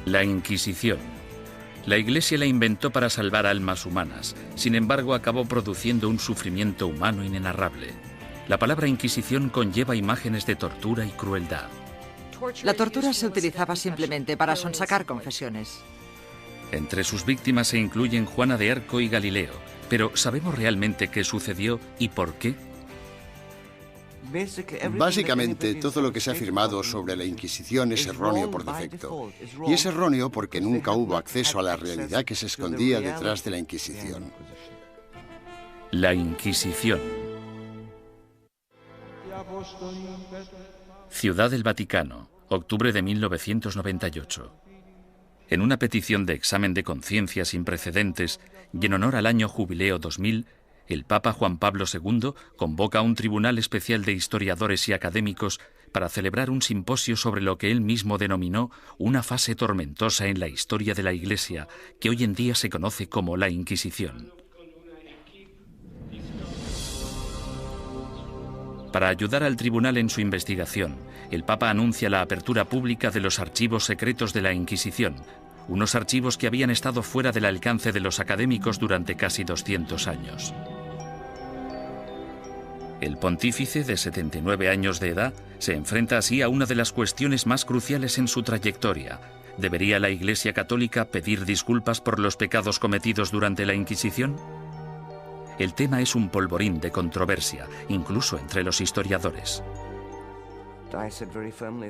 La Inquisición. La Iglesia la inventó para salvar almas humanas, sin embargo acabó produciendo un sufrimiento humano inenarrable. La palabra Inquisición conlleva imágenes de tortura y crueldad. La tortura se utilizaba simplemente para sonsacar confesiones. Entre sus víctimas se incluyen Juana de Arco y Galileo, pero ¿sabemos realmente qué sucedió y por qué? Básicamente, todo lo que se ha afirmado sobre la Inquisición es erróneo por defecto. Y es erróneo porque nunca hubo acceso a la realidad que se escondía detrás de la Inquisición. La Inquisición. Ciudad del Vaticano, octubre de 1998. En una petición de examen de conciencia sin precedentes y en honor al año jubileo 2000, el Papa Juan Pablo II convoca a un tribunal especial de historiadores y académicos para celebrar un simposio sobre lo que él mismo denominó una fase tormentosa en la historia de la Iglesia, que hoy en día se conoce como la Inquisición. Para ayudar al tribunal en su investigación, el Papa anuncia la apertura pública de los archivos secretos de la Inquisición, unos archivos que habían estado fuera del alcance de los académicos durante casi 200 años. El pontífice, de 79 años de edad, se enfrenta así a una de las cuestiones más cruciales en su trayectoria. ¿Debería la Iglesia Católica pedir disculpas por los pecados cometidos durante la Inquisición? El tema es un polvorín de controversia, incluso entre los historiadores.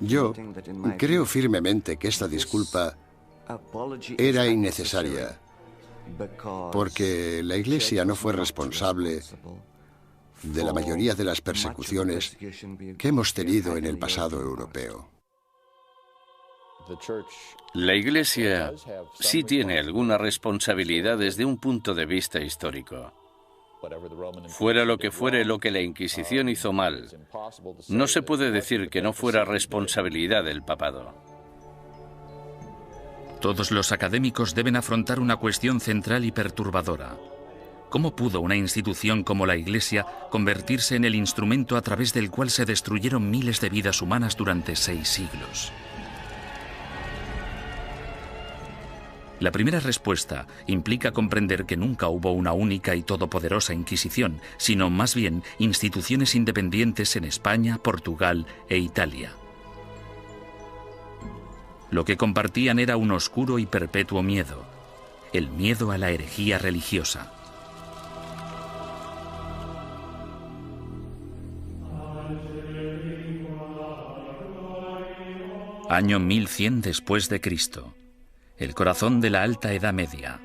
Yo creo firmemente que esta disculpa era innecesaria, porque la Iglesia no fue responsable de la mayoría de las persecuciones que hemos tenido en el pasado europeo. La Iglesia sí tiene alguna responsabilidad desde un punto de vista histórico. Fuera lo que fuere lo que la Inquisición hizo mal, no se puede decir que no fuera responsabilidad del papado. Todos los académicos deben afrontar una cuestión central y perturbadora. ¿Cómo pudo una institución como la Iglesia convertirse en el instrumento a través del cual se destruyeron miles de vidas humanas durante 6 siglos? La primera respuesta implica comprender que nunca hubo una única y todopoderosa Inquisición, sino más bien instituciones independientes en España, Portugal e Italia. Lo que compartían era un oscuro y perpetuo miedo, el miedo a la herejía religiosa. Año 1100 después de Cristo. El corazón de la Alta Edad Media.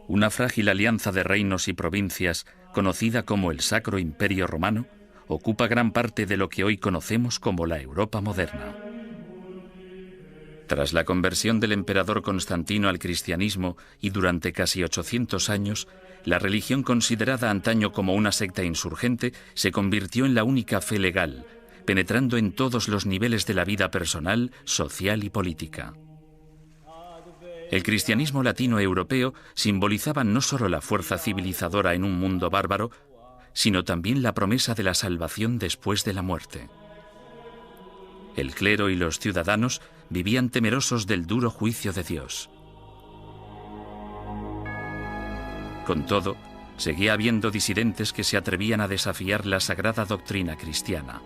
Una frágil alianza de reinos y provincias, conocida como el Sacro Imperio Romano, ocupa gran parte de lo que hoy conocemos como la Europa moderna. Tras la conversión del emperador Constantino al cristianismo y durante casi 800 años, la religión considerada antaño como una secta insurgente se convirtió en la única fe legal, penetrando en todos los niveles de la vida personal, social y política. El cristianismo latino-europeo simbolizaba no solo la fuerza civilizadora en un mundo bárbaro, sino también la promesa de la salvación después de la muerte. El clero y los ciudadanos vivían temerosos del duro juicio de Dios. Con todo, seguía habiendo disidentes que se atrevían a desafiar la sagrada doctrina cristiana.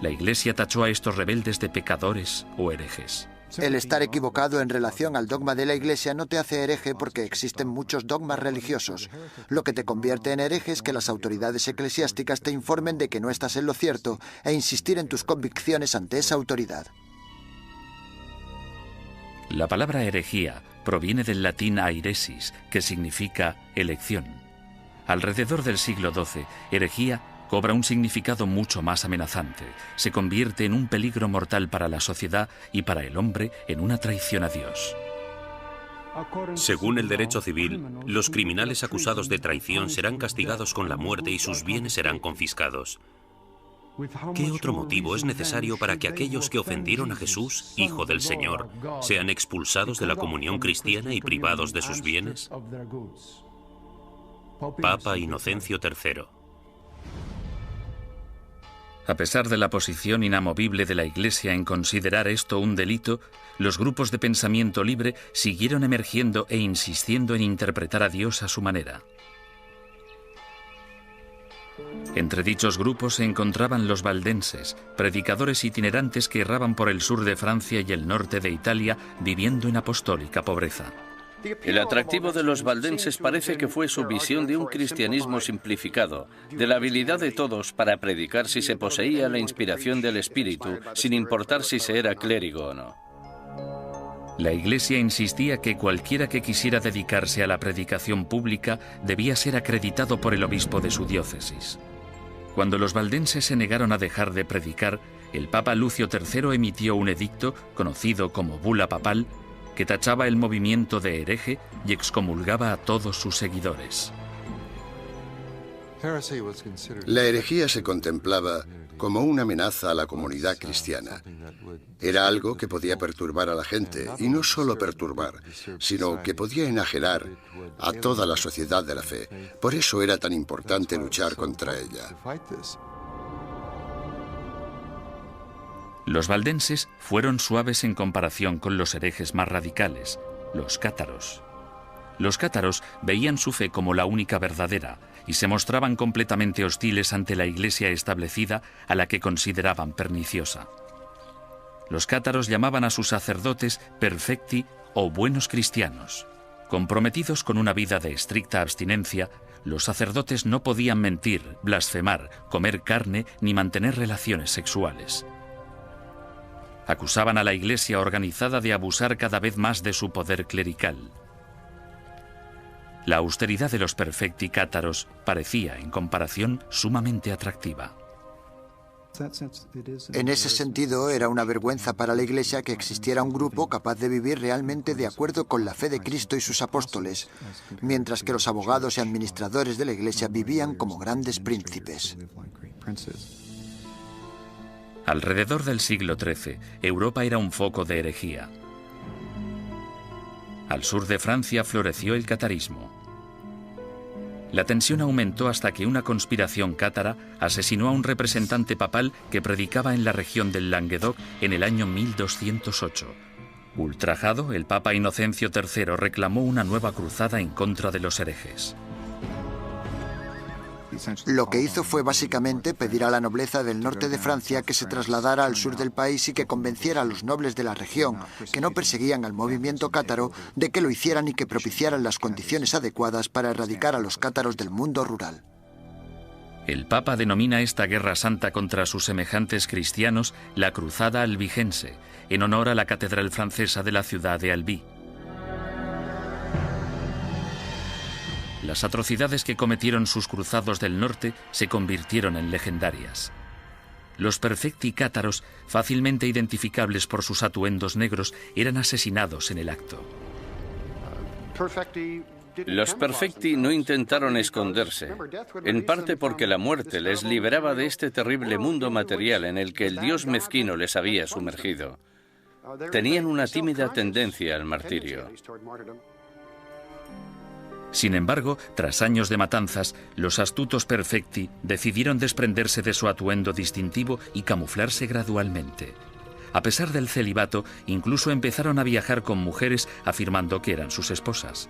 La Iglesia tachó a estos rebeldes de pecadores o herejes. El estar equivocado en relación al dogma de la Iglesia no te hace hereje porque existen muchos dogmas religiosos. Lo que te convierte en hereje es que las autoridades eclesiásticas te informen de que no estás en lo cierto e insistir en tus convicciones ante esa autoridad. La palabra herejía proviene del latín airesis, que significa elección. Alrededor del siglo XII, herejía cobra un significado mucho más amenazante. Se convierte en un peligro mortal para la sociedad y para el hombre en una traición a Dios. Según el derecho civil, los criminales acusados de traición serán castigados con la muerte y sus bienes serán confiscados. ¿Qué otro motivo es necesario para que aquellos que ofendieron a Jesús, Hijo del Señor, sean expulsados de la comunión cristiana y privados de sus bienes? Papa Inocencio III. A pesar de la posición inamovible de la Iglesia en considerar esto un delito, los grupos de pensamiento libre siguieron emergiendo e insistiendo en interpretar a Dios a su manera. Entre dichos grupos se encontraban los valdenses, predicadores itinerantes que erraban por el sur de Francia y el norte de Italia, viviendo en apostólica pobreza. El atractivo de los valdenses parece que fue su visión de un cristianismo simplificado, de la habilidad de todos para predicar si se poseía la inspiración del Espíritu, sin importar si se era clérigo o no. La Iglesia insistía que cualquiera que quisiera dedicarse a la predicación pública debía ser acreditado por el obispo de su diócesis. Cuando los valdenses se negaron a dejar de predicar, el Papa Lucio III emitió un edicto, conocido como Bula Papal, que tachaba el movimiento de hereje y excomulgaba a todos sus seguidores. La herejía se contemplaba como una amenaza a la comunidad cristiana. Era algo que podía perturbar a la gente, y no solo perturbar, sino que podía enajenar a toda la sociedad de la fe. Por eso era tan importante luchar contra ella. Los valdenses fueron suaves en comparación con los herejes más radicales, los cátaros. Los cátaros veían su fe como la única verdadera y se mostraban completamente hostiles ante la Iglesia establecida, a la que consideraban perniciosa. Los cátaros llamaban a sus sacerdotes perfecti o buenos cristianos. Comprometidos con una vida de estricta abstinencia, los sacerdotes no podían mentir, blasfemar, comer carne ni mantener relaciones sexuales. Acusaban a la Iglesia organizada de abusar cada vez más de su poder clerical. La austeridad de los perfecti cátaros parecía, en comparación, sumamente atractiva. En ese sentido, era una vergüenza para la Iglesia que existiera un grupo capaz de vivir realmente de acuerdo con la fe de Cristo y sus apóstoles, mientras que los abogados y administradores de la Iglesia vivían como grandes príncipes. Alrededor del siglo XIII, Europa era un foco de herejía. Al sur de Francia floreció el catarismo. La tensión aumentó hasta que una conspiración cátara asesinó a un representante papal que predicaba en la región del Languedoc en el año 1208. Ultrajado, el Papa Inocencio III reclamó una nueva cruzada en contra de los herejes. Lo que hizo fue básicamente pedir a la nobleza del norte de Francia que se trasladara al sur del país y que convenciera a los nobles de la región, que no perseguían al movimiento cátaro, de que lo hicieran y que propiciaran las condiciones adecuadas para erradicar a los cátaros del mundo rural. El Papa denomina esta guerra santa contra sus semejantes cristianos la Cruzada Albigense, en honor a la catedral francesa de la ciudad de Albi. Las atrocidades que cometieron sus cruzados del norte se convirtieron en legendarias. Los perfecti cátaros, fácilmente identificables por sus atuendos negros, eran asesinados en el acto. Los perfecti no intentaron esconderse, en parte porque la muerte les liberaba de este terrible mundo material en el que el Dios mezquino les había sumergido. Tenían una tímida tendencia al martirio. Sin embargo, tras años de matanzas, los astutos perfecti decidieron desprenderse de su atuendo distintivo y camuflarse gradualmente. A pesar del celibato, incluso empezaron a viajar con mujeres afirmando que eran sus esposas.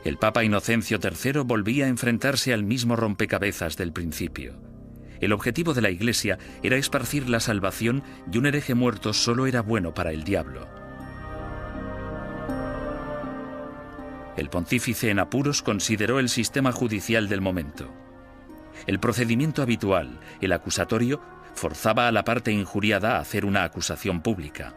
El Papa Inocencio III volvía a enfrentarse al mismo rompecabezas del principio. El objetivo de la Iglesia era esparcir la salvación y un hereje muerto solo era bueno para el diablo. El pontífice en apuros consideró el sistema judicial del momento. El procedimiento habitual, el acusatorio, forzaba a la parte injuriada a hacer una acusación pública.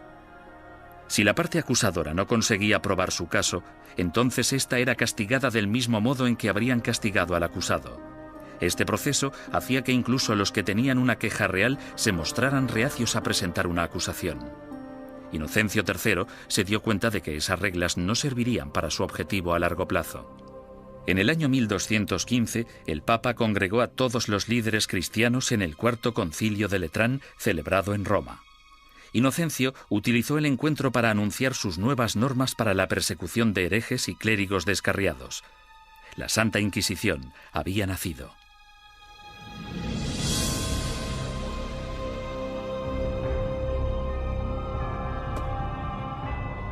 Si la parte acusadora no conseguía probar su caso, entonces ésta era castigada del mismo modo en que habrían castigado al acusado. Este proceso hacía que incluso los que tenían una queja real se mostraran reacios a presentar una acusación. Inocencio III se dio cuenta de que esas reglas no servirían para su objetivo a largo plazo. En el año 1215, el Papa congregó a todos los líderes cristianos en el Cuarto Concilio de Letrán, celebrado en Roma. Inocencio utilizó el encuentro para anunciar sus nuevas normas para la persecución de herejes y clérigos descarriados. La Santa Inquisición había nacido.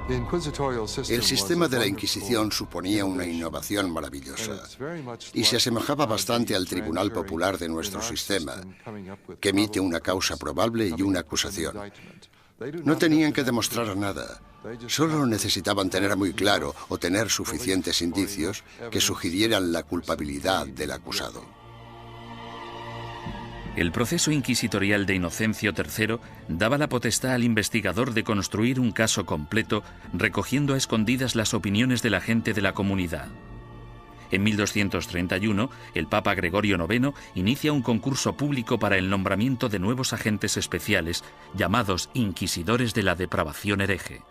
El sistema de la Inquisición suponía una innovación maravillosa y se asemejaba bastante al Tribunal Popular de nuestro sistema, que emite una causa probable y una acusación. No tenían que demostrar nada, solo necesitaban tener muy claro o tener suficientes indicios que sugirieran la culpabilidad del acusado. El proceso inquisitorial de Inocencio III daba la potestad al investigador de construir un caso completo, recogiendo a escondidas las opiniones de la gente de la comunidad. En 1231, el Papa Gregorio IX inicia un concurso público para el nombramiento de nuevos agentes especiales, llamados inquisidores de la depravación hereje.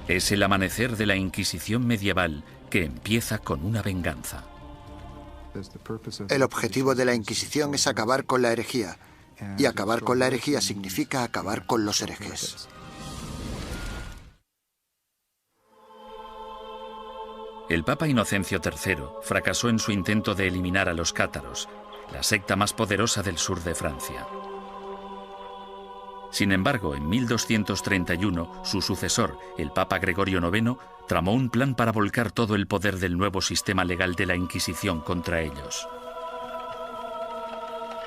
Es el amanecer de la Inquisición medieval, que empieza con una venganza. El objetivo de la Inquisición es acabar con la herejía, y acabar con la herejía significa acabar con los herejes. El Papa Inocencio III fracasó en su intento de eliminar a los cátaros, la secta más poderosa del sur de Francia. Sin embargo, en 1231, su sucesor, el Papa Gregorio IX, tramó un plan para volcar todo el poder del nuevo sistema legal de la Inquisición contra ellos.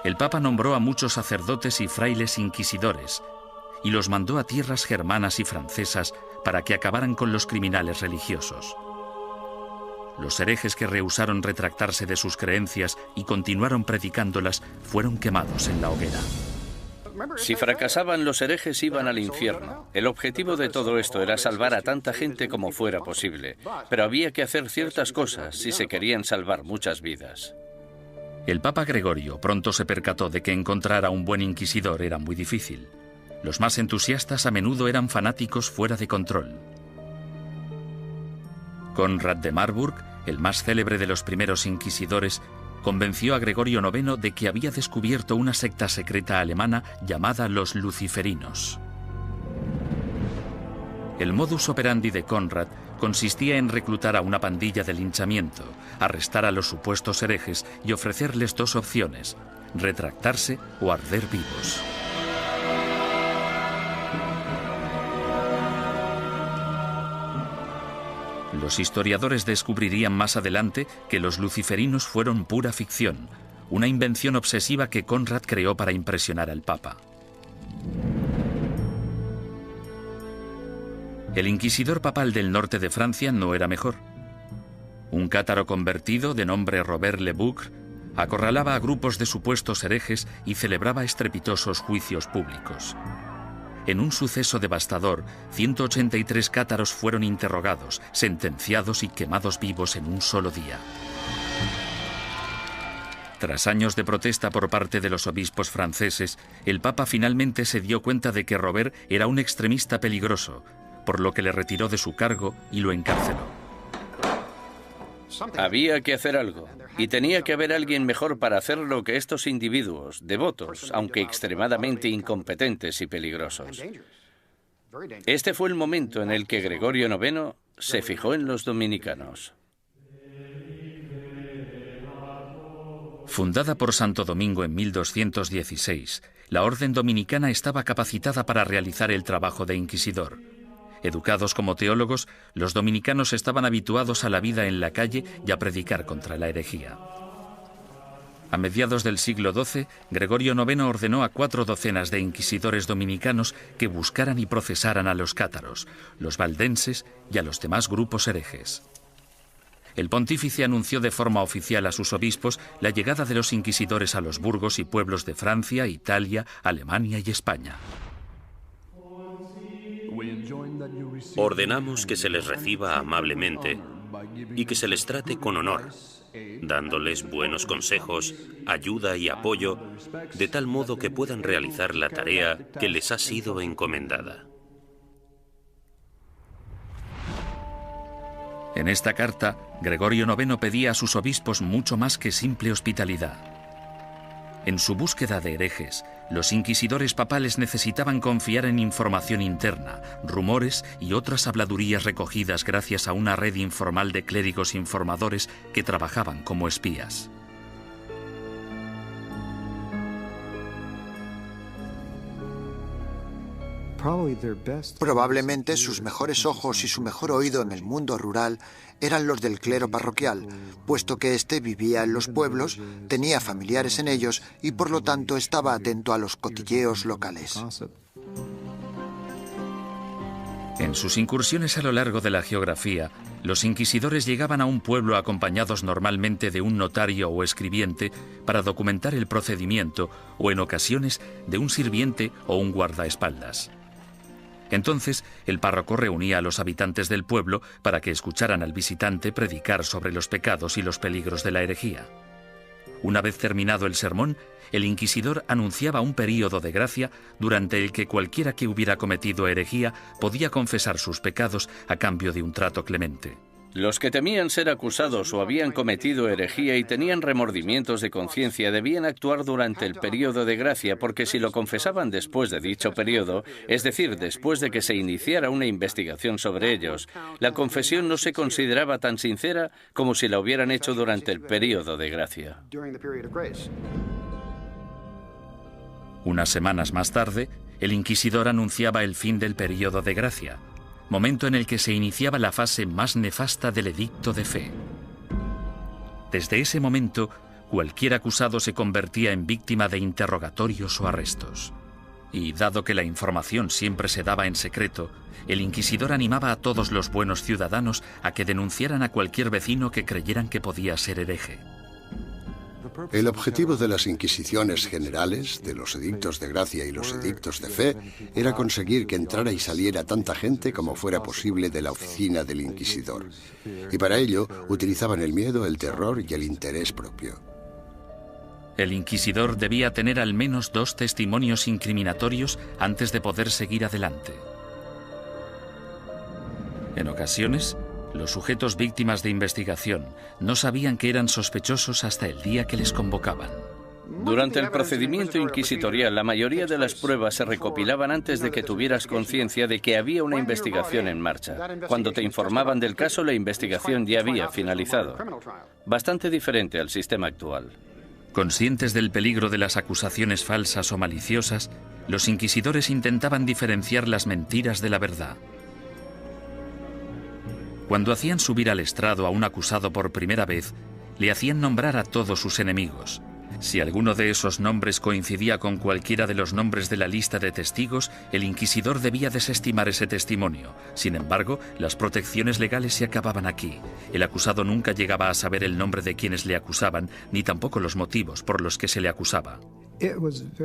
El Papa nombró a muchos sacerdotes y frailes inquisidores y los mandó a tierras germanas y francesas para que acabaran con los criminales religiosos. Los herejes que rehusaron retractarse de sus creencias y continuaron predicándolas fueron quemados en la hoguera. Si fracasaban, los herejes iban al infierno. El objetivo de todo esto era salvar a tanta gente como fuera posible, pero había que hacer ciertas cosas si se querían salvar muchas vidas. El Papa Gregorio pronto se percató de que encontrar a un buen inquisidor era muy difícil. Los más entusiastas a menudo eran fanáticos fuera de control. Conrad de Marburg, el más célebre de los primeros inquisidores, convenció a Gregorio IX de que había descubierto una secta secreta alemana llamada los luciferinos. El modus operandi de Conrad consistía en reclutar a una pandilla de linchamiento, arrestar a los supuestos herejes y ofrecerles dos opciones: retractarse o arder vivos. Los historiadores descubrirían más adelante que los luciferinos fueron pura ficción, una invención obsesiva que Conrad creó para impresionar al Papa. El inquisidor papal del norte de Francia no era mejor. Un cátaro convertido de nombre Robert Le Boucq acorralaba a grupos de supuestos herejes y celebraba estrepitosos juicios públicos. En un suceso devastador, 183 cátaros fueron interrogados, sentenciados y quemados vivos en un solo día. Tras años de protesta por parte de los obispos franceses, el Papa finalmente se dio cuenta de que Robert era un extremista peligroso, por lo que le retiró de su cargo y lo encarceló. Había que hacer algo, y tenía que haber alguien mejor para hacerlo que estos individuos, devotos, aunque extremadamente incompetentes y peligrosos. Este fue el momento en el que Gregorio IX se fijó en los dominicanos. Fundada por Santo Domingo en 1216, la orden dominicana estaba capacitada para realizar el trabajo de inquisidor. Educados como teólogos, los dominicanos estaban habituados a la vida en la calle y a predicar contra la herejía. A mediados del siglo XII, Gregorio IX ordenó a 4 docenas de inquisidores dominicanos que buscaran y procesaran a los cátaros, los valdenses y a los demás grupos herejes. El pontífice anunció de forma oficial a sus obispos la llegada de los inquisidores a los burgos y pueblos de Francia, Italia, Alemania y España. Ordenamos que se les reciba amablemente y que se les trate con honor, dándoles buenos consejos, ayuda y apoyo, de tal modo que puedan realizar la tarea que les ha sido encomendada. En esta carta, Gregorio IX pedía a sus obispos mucho más que simple hospitalidad. En su búsqueda de herejes, los inquisidores papales necesitaban confiar en información interna, rumores y otras habladurías recogidas gracias a una red informal de clérigos informadores que trabajaban como espías. Probablemente sus mejores ojos y su mejor oído en el mundo rural eran los del clero parroquial, puesto que éste vivía en los pueblos, tenía familiares en ellos y por lo tanto estaba atento a los cotilleos locales. En sus incursiones a lo largo de la geografía, los inquisidores llegaban a un pueblo acompañados normalmente de un notario o escribiente para documentar el procedimiento o, en ocasiones, de un sirviente o un guardaespaldas. Entonces, el párroco reunía a los habitantes del pueblo para que escucharan al visitante predicar sobre los pecados y los peligros de la herejía. Una vez terminado el sermón, el inquisidor anunciaba un período de gracia durante el que cualquiera que hubiera cometido herejía podía confesar sus pecados a cambio de un trato clemente. Los que temían ser acusados o habían cometido herejía y tenían remordimientos de conciencia debían actuar durante el período de gracia, porque si lo confesaban después de dicho período, es decir, después de que se iniciara una investigación sobre ellos, la confesión no se consideraba tan sincera como si la hubieran hecho durante el período de gracia. Unas semanas más tarde, el inquisidor anunciaba el fin del período de gracia, momento en el que se iniciaba la fase más nefasta del edicto de fe. Desde ese momento, cualquier acusado se convertía en víctima de interrogatorios o arrestos. Y dado que la información siempre se daba en secreto, el inquisidor animaba a todos los buenos ciudadanos a que denunciaran a cualquier vecino que creyeran que podía ser hereje. El objetivo de las inquisiciones generales, de los edictos de gracia y los edictos de fe, era conseguir que entrara y saliera tanta gente como fuera posible de la oficina del inquisidor. Y para ello utilizaban el miedo, el terror y el interés propio. El inquisidor debía tener al menos 2 testimonios incriminatorios antes de poder seguir adelante. En ocasiones, los sujetos víctimas de investigación no sabían que eran sospechosos hasta el día que les convocaban. Durante el procedimiento inquisitorial, la mayoría de las pruebas se recopilaban antes de que tuvieras conciencia de que había una investigación en marcha. Cuando te informaban del caso, la investigación ya había finalizado. Bastante diferente al sistema actual. Conscientes del peligro de las acusaciones falsas o maliciosas, los inquisidores intentaban diferenciar las mentiras de la verdad. Cuando hacían subir al estrado a un acusado por primera vez, le hacían nombrar a todos sus enemigos. Si alguno de esos nombres coincidía con cualquiera de los nombres de la lista de testigos, el inquisidor debía desestimar ese testimonio. Sin embargo, las protecciones legales se acababan aquí. El acusado nunca llegaba a saber el nombre de quienes le acusaban, ni tampoco los motivos por los que se le acusaba.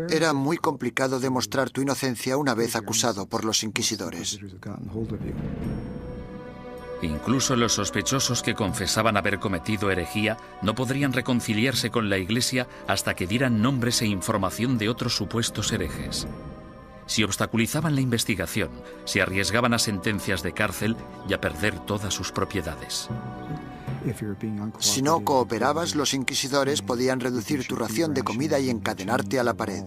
Era muy complicado demostrar tu inocencia una vez acusado por los inquisidores. Incluso los sospechosos que confesaban haber cometido herejía no podrían reconciliarse con la Iglesia hasta que dieran nombres e información de otros supuestos herejes. Si obstaculizaban la investigación, se arriesgaban a sentencias de cárcel y a perder todas sus propiedades. Si no cooperabas, los inquisidores podían reducir tu ración de comida y encadenarte a la pared.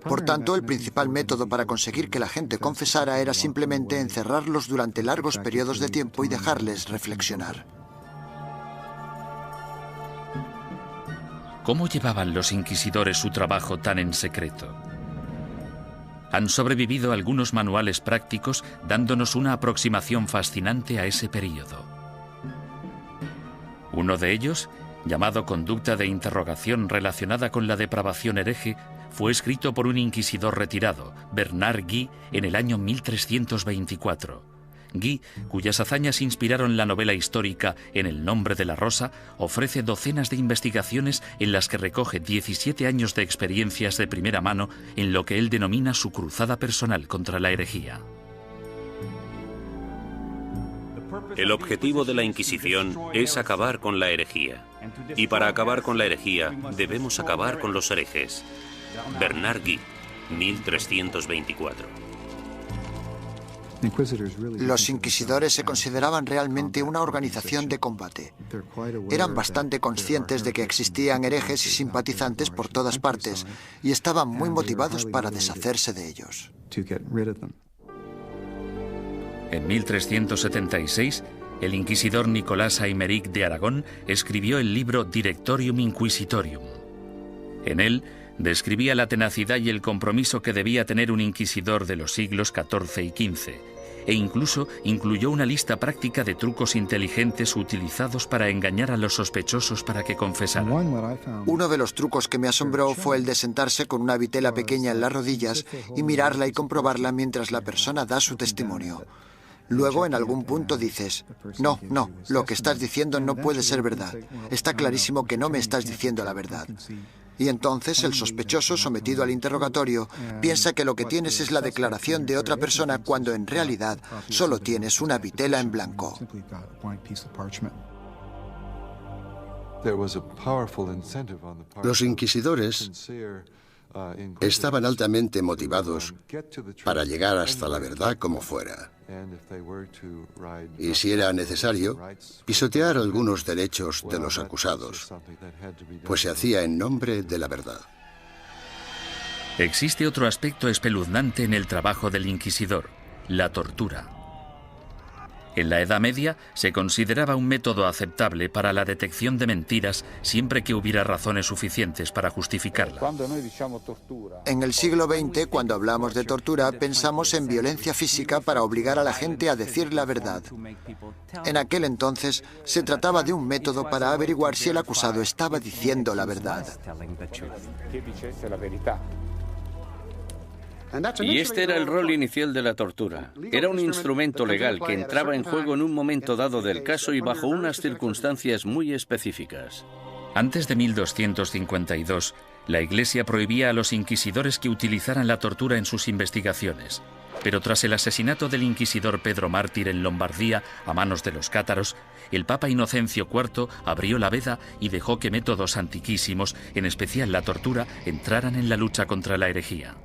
Por tanto, el principal método para conseguir que la gente confesara era simplemente encerrarlos durante largos periodos de tiempo y dejarles reflexionar. ¿Cómo llevaban los inquisidores su trabajo tan en secreto? Han sobrevivido algunos manuales prácticos dándonos una aproximación fascinante a ese período. Uno de ellos, llamado Conducta de interrogación relacionada con la depravación hereje, fue escrito por un inquisidor retirado, Bernard Guy, en el año 1324. Guy, cuyas hazañas inspiraron la novela histórica En el nombre de la rosa, ofrece docenas de investigaciones en las que recoge 17 años de experiencias de primera mano en lo que él denomina su cruzada personal contra la herejía. El objetivo de la Inquisición es acabar con la herejía. Y para acabar con la herejía, debemos acabar con los herejes. Bernard Guy, 1324. Los inquisidores se consideraban realmente una organización de combate. Eran bastante conscientes de que existían herejes y simpatizantes por todas partes y estaban muy motivados para deshacerse de ellos. En 1376, el inquisidor Nicolás Aymeric de Aragón escribió el libro Directorium Inquisitorium. En él describía la tenacidad y el compromiso que debía tener un inquisidor de los siglos XIV y XV, e incluso incluyó una lista práctica de trucos inteligentes utilizados para engañar a los sospechosos para que confesaran. Uno de los trucos que me asombró fue el de sentarse con una vitela pequeña en las rodillas y mirarla y comprobarla mientras la persona da su testimonio. Luego, en algún punto dices, no, lo que estás diciendo no puede ser verdad. Está clarísimo que no me estás diciendo la verdad. Y entonces el sospechoso, sometido al interrogatorio, piensa que lo que tienes es la declaración de otra persona cuando en realidad solo tienes una vitela en blanco. Los inquisidores estaban altamente motivados para llegar hasta la verdad como fuera. Y si era necesario, pisotear algunos derechos de los acusados, pues se hacía en nombre de la verdad. Existe otro aspecto espeluznante en el trabajo del inquisidor: la tortura. En la Edad Media se consideraba un método aceptable para la detección de mentiras siempre que hubiera razones suficientes para justificarla. En el siglo XX, cuando hablamos de tortura, pensamos en violencia física para obligar a la gente a decir la verdad. En aquel entonces, se trataba de un método para averiguar si el acusado estaba diciendo la verdad. Y este era el rol inicial de la tortura. Era un instrumento legal que entraba en juego en un momento dado del caso y bajo unas circunstancias muy específicas. Antes de 1252, la Iglesia prohibía a los inquisidores que utilizaran la tortura en sus investigaciones. Pero tras el asesinato del inquisidor Pedro Mártir en Lombardía a manos de los cátaros, el Papa Inocencio IV abrió la veda y dejó que métodos antiquísimos, en especial la tortura, entraran en la lucha contra la herejía.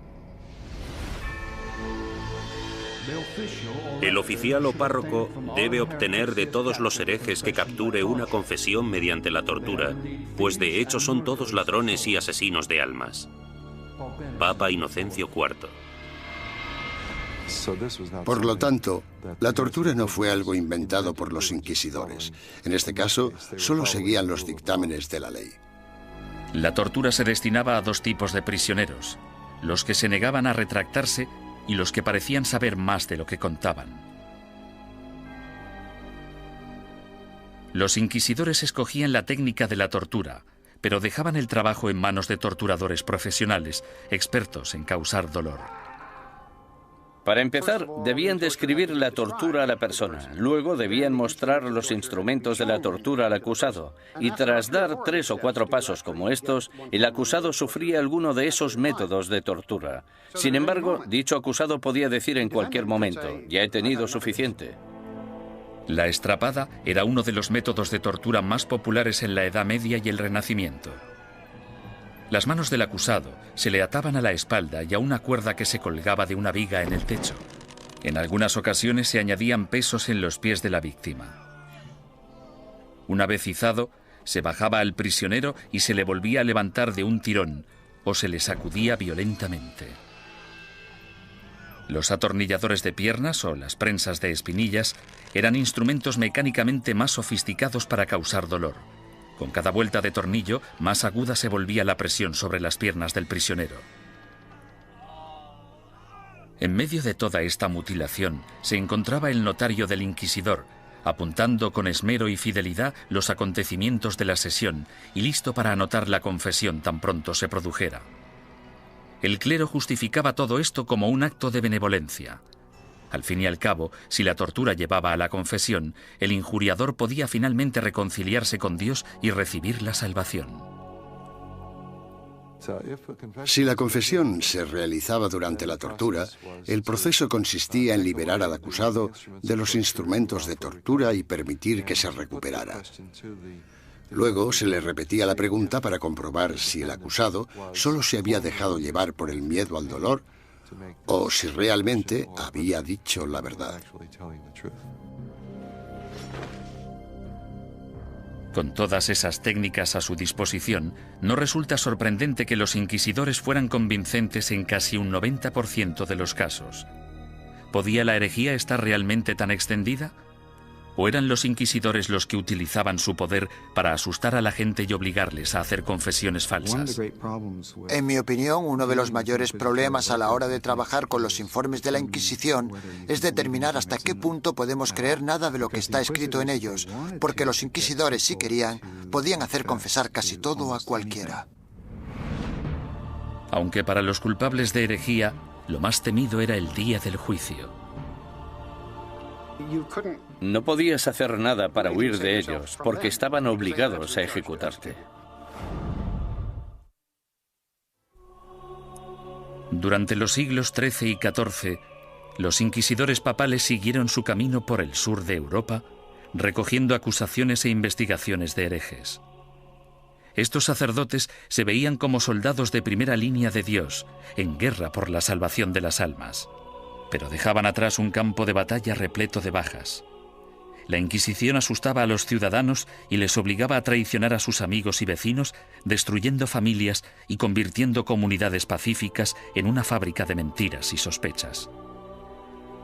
El oficial o párroco debe obtener de todos los herejes que capture una confesión mediante la tortura, pues de hecho son todos ladrones y asesinos de almas. Papa Inocencio IV. Por lo tanto, la tortura no fue algo inventado por los inquisidores. En este caso, solo seguían los dictámenes de la ley. La tortura se destinaba a dos tipos de prisioneros: los que se negaban a retractarse y los que parecían saber más de lo que contaban. Los inquisidores escogían la técnica de la tortura, pero dejaban el trabajo en manos de torturadores profesionales, expertos en causar dolor. Para empezar, debían describir la tortura a la persona. Luego debían mostrar los instrumentos de la tortura al acusado. Y tras dar 3 o 4 pasos como estos, el acusado sufría alguno de esos métodos de tortura. Sin embargo, dicho acusado podía decir en cualquier momento: ya he tenido suficiente. La estrapada era uno de los métodos de tortura más populares en la Edad Media y el Renacimiento. Las manos del acusado se le ataban a la espalda y a una cuerda que se colgaba de una viga en el techo. En algunas ocasiones se añadían pesos en los pies de la víctima. Una vez izado, se bajaba al prisionero y se le volvía a levantar de un tirón o se le sacudía violentamente. Los atornilladores de piernas o las prensas de espinillas eran instrumentos mecánicamente más sofisticados para causar dolor. Con cada vuelta de tornillo, más aguda se volvía la presión sobre las piernas del prisionero. En medio de toda esta mutilación se encontraba el notario del inquisidor, apuntando con esmero y fidelidad los acontecimientos de la sesión y listo para anotar la confesión tan pronto se produjera. El clero justificaba todo esto como un acto de benevolencia. Al fin y al cabo, si la tortura llevaba a la confesión, el injuriador podía finalmente reconciliarse con Dios y recibir la salvación. Si la confesión se realizaba durante la tortura, el proceso consistía en liberar al acusado de los instrumentos de tortura y permitir que se recuperara. Luego se le repetía la pregunta para comprobar si el acusado solo se había dejado llevar por el miedo al dolor o si realmente había dicho la verdad. Con todas esas técnicas a su disposición, no resulta sorprendente que los inquisidores fueran convincentes en casi un 90% de los casos. ¿Podía la herejía estar realmente tan extendida? ¿O eran los inquisidores los que utilizaban su poder para asustar a la gente y obligarles a hacer confesiones falsas? En mi opinión, uno de los mayores problemas a la hora de trabajar con los informes de la Inquisición es determinar hasta qué punto podemos creer nada de lo que está escrito en ellos, porque los inquisidores, si querían, podían hacer confesar casi todo a cualquiera. Aunque para los culpables de herejía, lo más temido era el día del juicio. No podías hacer nada para huir de ellos, porque estaban obligados a ejecutarte. Durante los siglos XIII y XIV, los inquisidores papales siguieron su camino por el sur de Europa, recogiendo acusaciones e investigaciones de herejes. Estos sacerdotes se veían como soldados de primera línea de Dios, en guerra por la salvación de las almas, pero dejaban atrás un campo de batalla repleto de bajas. La Inquisición asustaba a los ciudadanos y les obligaba a traicionar a sus amigos y vecinos, destruyendo familias y convirtiendo comunidades pacíficas en una fábrica de mentiras y sospechas.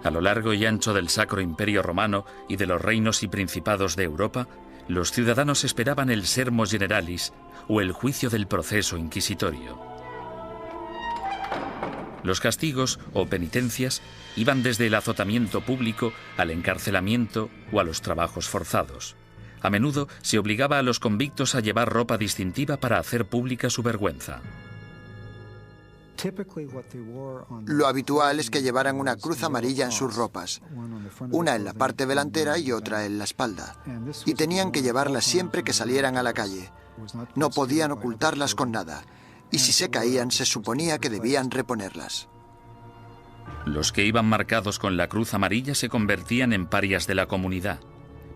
A lo largo y ancho del Sacro Imperio Romano y de los reinos y principados de Europa, los ciudadanos esperaban el Sermo Generalis o el juicio del proceso inquisitorio. Los castigos o penitencias iban desde el azotamiento público al encarcelamiento o a los trabajos forzados. A menudo se obligaba a los convictos a llevar ropa distintiva para hacer pública su vergüenza. Lo habitual es que llevaran una cruz amarilla en sus ropas, una en la parte delantera y otra en la espalda, y tenían que llevarlas siempre que salieran a la calle. No podían ocultarlas con nada, y si se caían se suponía que debían reponerlas. Los que iban marcados con la cruz amarilla se convertían en parias de la comunidad,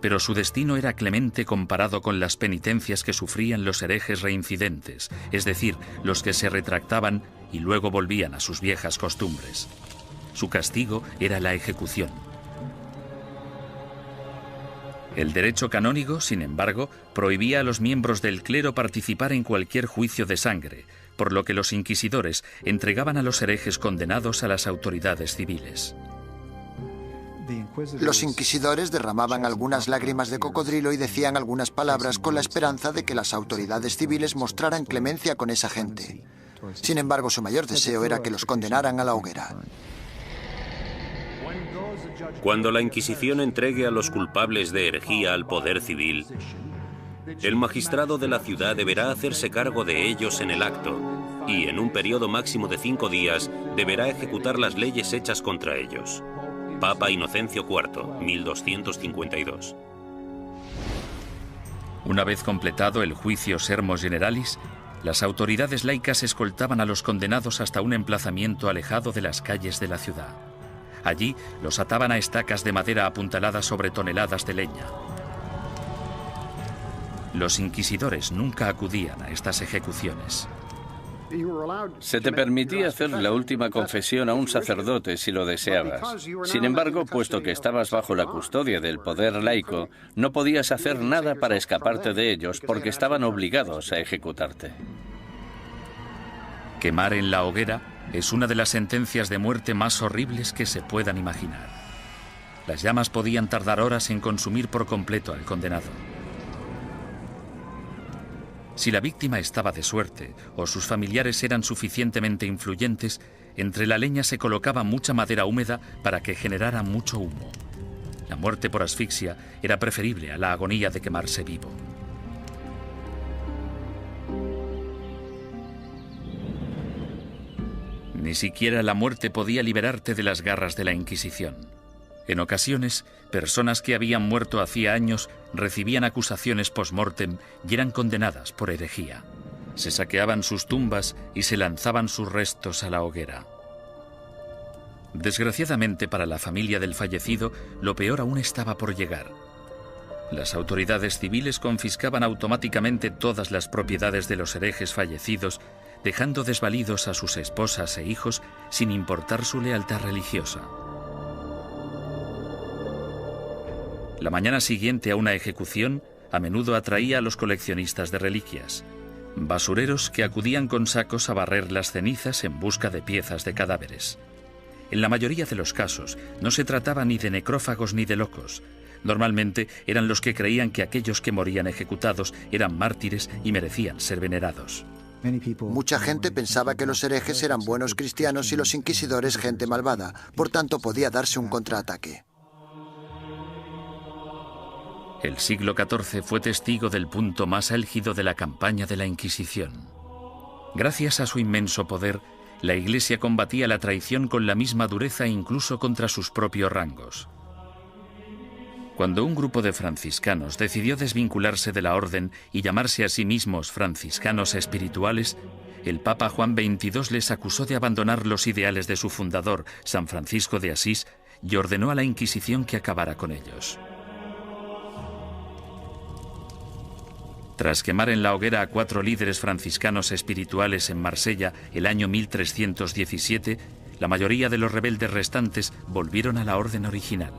pero su destino era clemente comparado con las penitencias que sufrían los herejes reincidentes, es decir, los que se retractaban y luego volvían a sus viejas costumbres. Su castigo era la ejecución. El derecho canónico, sin embargo, prohibía a los miembros del clero participar en cualquier juicio de sangre, por lo que los inquisidores entregaban a los herejes condenados a las autoridades civiles. Los inquisidores derramaban algunas lágrimas de cocodrilo y decían algunas palabras con la esperanza de que las autoridades civiles mostraran clemencia con esa gente. Sin embargo, su mayor deseo era que los condenaran a la hoguera. Cuando la Inquisición entregue a los culpables de herejía al poder civil, el magistrado de la ciudad deberá hacerse cargo de ellos en el acto y, en un periodo máximo de 5 días, deberá ejecutar las leyes hechas contra ellos. Papa Inocencio IV, 1252. Una vez completado el juicio Sermo Generalis, las autoridades laicas escoltaban a los condenados hasta un emplazamiento alejado de las calles de la ciudad. Allí los ataban a estacas de madera apuntaladas sobre toneladas de leña. Los inquisidores nunca acudían a estas ejecuciones. Se te permitía hacer la última confesión a un sacerdote si lo deseabas. Sin embargo, puesto que estabas bajo la custodia del poder laico, no podías hacer nada para escaparte de ellos porque estaban obligados a ejecutarte. Quemar en la hoguera es una de las sentencias de muerte más horribles que se puedan imaginar. Las llamas podían tardar horas en consumir por completo al condenado. Si la víctima estaba de suerte o sus familiares eran suficientemente influyentes, entre la leña se colocaba mucha madera húmeda para que generara mucho humo. La muerte por asfixia era preferible a la agonía de quemarse vivo. Ni siquiera la muerte podía liberarte de las garras de la Inquisición. En ocasiones, personas que habían muerto hacía años recibían acusaciones post-mortem y eran condenadas por herejía. Se saqueaban sus tumbas y se lanzaban sus restos a la hoguera. Desgraciadamente para la familia del fallecido, lo peor aún estaba por llegar. Las autoridades civiles confiscaban automáticamente todas las propiedades de los herejes fallecidos, dejando desvalidos a sus esposas e hijos sin importar su lealtad religiosa. La mañana siguiente a una ejecución a menudo atraía a los coleccionistas de reliquias, basureros que acudían con sacos a barrer las cenizas en busca de piezas de cadáveres. En la mayoría de los casos, no se trataba ni de necrófagos ni de locos. Normalmente eran los que creían que aquellos que morían ejecutados eran mártires y merecían ser venerados. Mucha gente pensaba que los herejes eran buenos cristianos y los inquisidores gente malvada, por tanto podía darse un contraataque. El siglo XIV fue testigo del punto más álgido de la campaña de la Inquisición. Gracias a su inmenso poder, la Iglesia combatía la traición con la misma dureza incluso contra sus propios rangos. Cuando un grupo de franciscanos decidió desvincularse de la orden y llamarse a sí mismos franciscanos espirituales, el Papa Juan XXII les acusó de abandonar los ideales de su fundador, San Francisco de Asís, y ordenó a la Inquisición que acabara con ellos. Tras quemar en la hoguera a 4 líderes franciscanos espirituales en Marsella el año 1317, la mayoría de los rebeldes restantes volvieron a la orden original.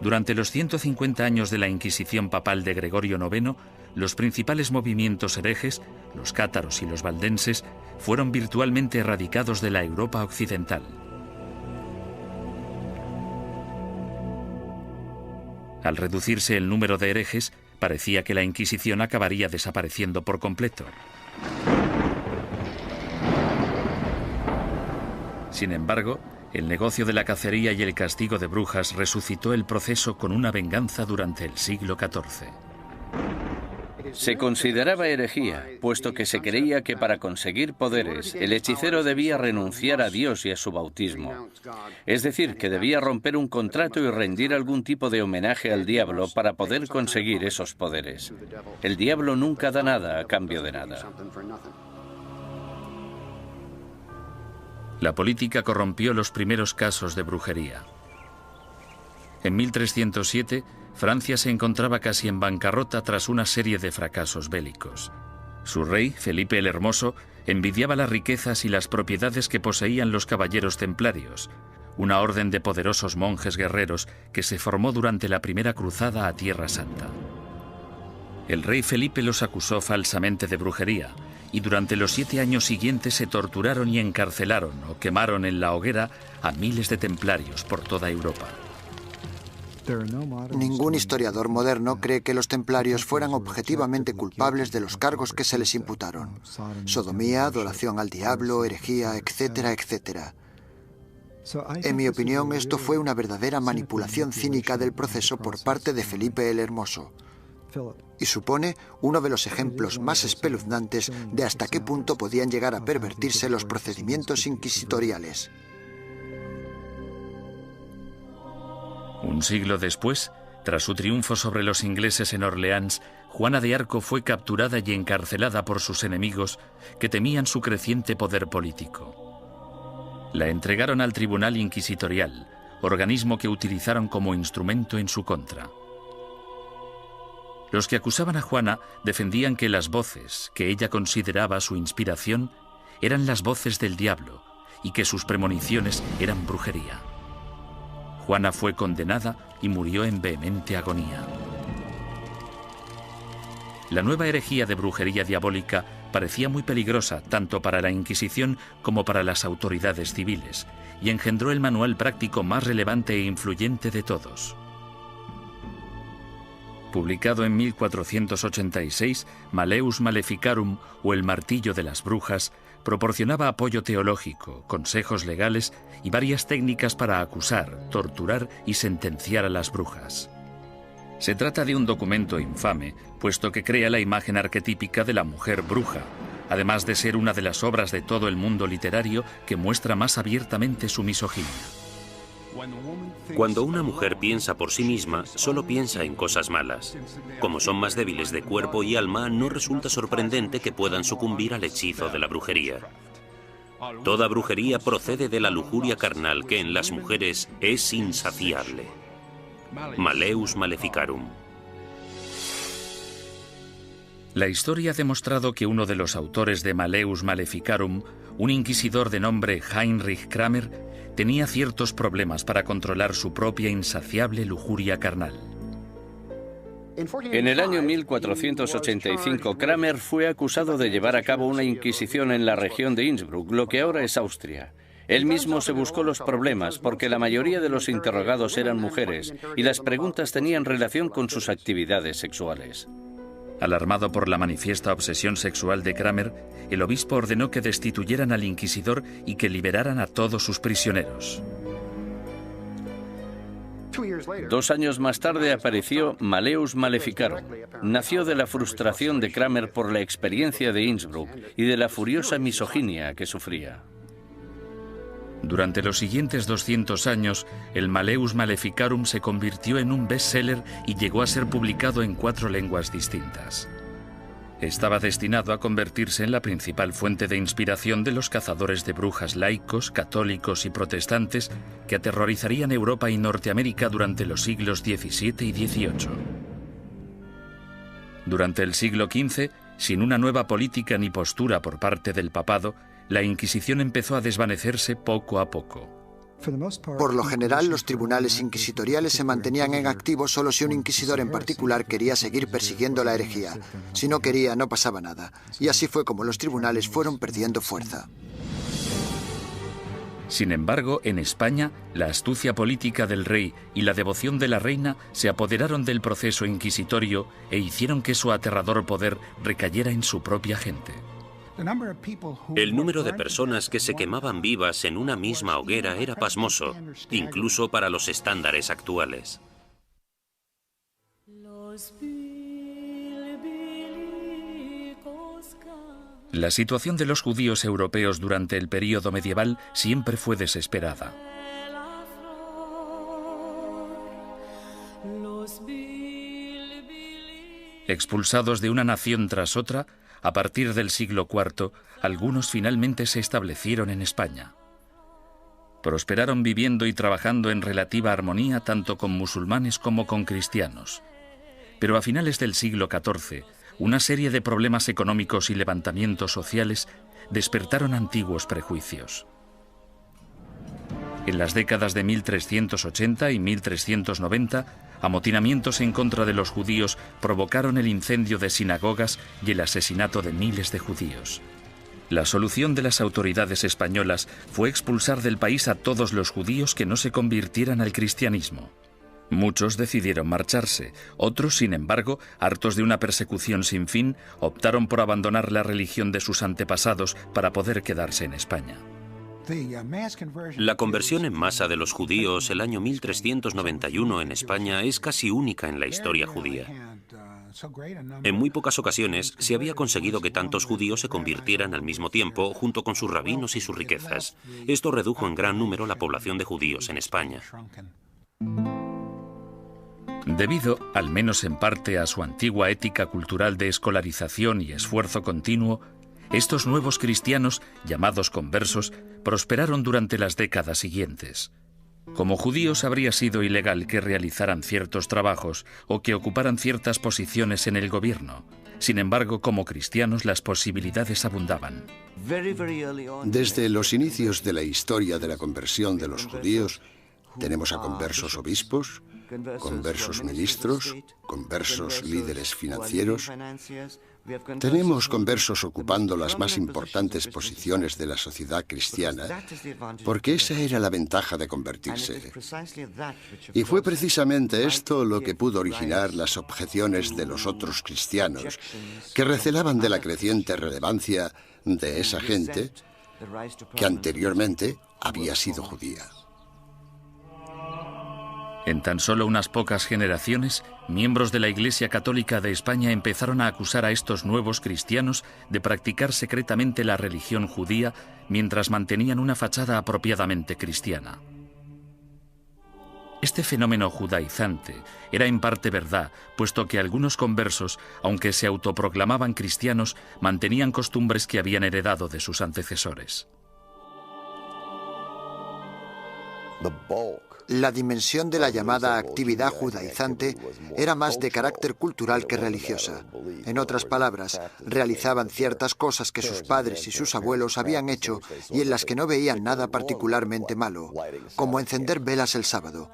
Durante los 150 años de la Inquisición papal de Gregorio IX, los principales movimientos herejes, los cátaros y los valdenses, fueron virtualmente erradicados de la Europa occidental. Al reducirse el número de herejes, parecía que la Inquisición acabaría desapareciendo por completo. Sin embargo, el negocio de la cacería y el castigo de brujas resucitó el proceso con una venganza durante el siglo XIV. Se consideraba herejía, puesto que se creía que para conseguir poderes el hechicero debía renunciar a Dios y a su bautismo. Es decir, que debía romper un contrato y rendir algún tipo de homenaje al diablo para poder conseguir esos poderes. El diablo nunca da nada a cambio de nada. La política corrompió los primeros casos de brujería. En 1307, Francia se encontraba casi en bancarrota tras una serie de fracasos bélicos. Su rey, Felipe el Hermoso, envidiaba las riquezas y las propiedades que poseían los caballeros templarios, una orden de poderosos monjes guerreros que se formó durante la primera cruzada a Tierra Santa. El rey Felipe los acusó falsamente de brujería, y durante los 7 años siguientes se torturaron y encarcelaron o quemaron en la hoguera a miles de templarios por toda Europa. Ningún historiador moderno cree que los templarios fueran objetivamente culpables de los cargos que se les imputaron: sodomía, adoración al diablo, herejía, etcétera, etcétera. En mi opinión, esto fue una verdadera manipulación cínica del proceso por parte de Felipe el Hermoso, y supone uno de los ejemplos más espeluznantes de hasta qué punto podían llegar a pervertirse los procedimientos inquisitoriales. Un siglo después, tras su triunfo sobre los ingleses en Orleans, Juana de Arco fue capturada y encarcelada por sus enemigos, que temían su creciente poder político. La entregaron al Tribunal Inquisitorial, organismo que utilizaron como instrumento en su contra. Los que acusaban a Juana defendían que las voces que ella consideraba su inspiración eran las voces del diablo y que sus premoniciones eran brujería. Juana fue condenada y murió en vehemente agonía. La nueva herejía de brujería diabólica parecía muy peligrosa tanto para la Inquisición como para las autoridades civiles, y engendró el manual práctico más relevante e influyente de todos. Publicado en 1486, Malleus Maleficarum, o el martillo de las brujas, proporcionaba apoyo teológico, consejos legales y varias técnicas para acusar, torturar y sentenciar a las brujas. Se trata de un documento infame, puesto que crea la imagen arquetípica de la mujer bruja, además de ser una de las obras de todo el mundo literario que muestra más abiertamente su misoginia. Cuando una mujer piensa por sí misma, solo piensa en cosas malas. Como son más débiles de cuerpo y alma, no resulta sorprendente que puedan sucumbir al hechizo de la brujería. Toda brujería procede de la lujuria carnal que en las mujeres es insaciable. Malleus Maleficarum. La historia ha demostrado que uno de los autores de Malleus Maleficarum, un inquisidor de nombre Heinrich Kramer, tenía ciertos problemas para controlar su propia insaciable lujuria carnal. En el año 1485, Kramer fue acusado de llevar a cabo una inquisición en la región de Innsbruck, lo que ahora es Austria. Él mismo se buscó los problemas porque la mayoría de los interrogados eran mujeres y las preguntas tenían relación con sus actividades sexuales. Alarmado por la manifiesta obsesión sexual de Kramer, el obispo ordenó que destituyeran al inquisidor y que liberaran a todos sus prisioneros. 2 años más tarde apareció Malleus Maleficarum. Nació de la frustración de Kramer por la experiencia de Innsbruck y de la furiosa misoginia que sufría. Durante los siguientes 200 años, el Malleus Maleficarum se convirtió en un bestseller y llegó a ser publicado en 4 lenguas distintas. Estaba destinado a convertirse en la principal fuente de inspiración de los cazadores de brujas laicos, católicos y protestantes que aterrorizarían Europa y Norteamérica durante los siglos XVII y XVIII. Durante el siglo XV, sin una nueva política ni postura por parte del papado, la Inquisición empezó a desvanecerse poco a poco. Por lo general, los tribunales inquisitoriales se mantenían en activo solo si un inquisidor en particular quería seguir persiguiendo la herejía. Si no quería, no pasaba nada. Y así fue como los tribunales fueron perdiendo fuerza. Sin embargo, en España, la astucia política del rey y la devoción de la reina se apoderaron del proceso inquisitorio e hicieron que su aterrador poder recayera en su propia gente. El número de personas que se quemaban vivas en una misma hoguera era pasmoso, incluso para los estándares actuales. La situación de los judíos europeos durante el período medieval siempre fue desesperada. Expulsados de una nación tras otra, a partir del siglo IV, algunos finalmente se establecieron en España. Prosperaron viviendo y trabajando en relativa armonía tanto con musulmanes como con cristianos. Pero a finales del siglo XIV, una serie de problemas económicos y levantamientos sociales despertaron antiguos prejuicios. En las décadas de 1380 y 1390, amotinamientos en contra de los judíos provocaron el incendio de sinagogas y el asesinato de miles de judíos. La solución de las autoridades españolas fue expulsar del país a todos los judíos que no se convirtieran al cristianismo. Muchos decidieron marcharse, otros, sin embargo, hartos de una persecución sin fin, optaron por abandonar la religión de sus antepasados para poder quedarse en España. La conversión en masa de los judíos el año 1391 en España es casi única en la historia judía. En muy pocas ocasiones se había conseguido que tantos judíos se convirtieran al mismo tiempo junto con sus rabinos y sus riquezas. Esto redujo en gran número la población de judíos en España. Debido, al menos en parte, a su antigua ética cultural de escolarización y esfuerzo continuo, estos nuevos cristianos, llamados conversos, prosperaron durante las décadas siguientes. Como judíos habría sido ilegal que realizaran ciertos trabajos o que ocuparan ciertas posiciones en el gobierno. Sin embargo, como cristianos las posibilidades abundaban. Desde los inicios de la historia de la conversión de los judíos, tenemos a conversos obispos, conversos ministros, conversos líderes financieros. Tenemos conversos ocupando las más importantes posiciones de la sociedad cristiana, porque esa era la ventaja de convertirse. Y fue precisamente esto lo que pudo originar las objeciones de los otros cristianos, que recelaban de la creciente relevancia de esa gente que anteriormente había sido judía. En tan solo unas pocas generaciones, miembros de la Iglesia Católica de España empezaron a acusar a estos nuevos cristianos de practicar secretamente la religión judía mientras mantenían una fachada apropiadamente cristiana. Este fenómeno judaizante era en parte verdad, puesto que algunos conversos, aunque se autoproclamaban cristianos, mantenían costumbres que habían heredado de sus antecesores. La dimensión de la llamada actividad judaizante era más de carácter cultural que religiosa. En otras palabras, realizaban ciertas cosas que sus padres y sus abuelos habían hecho y en las que no veían nada particularmente malo, como encender velas el sábado.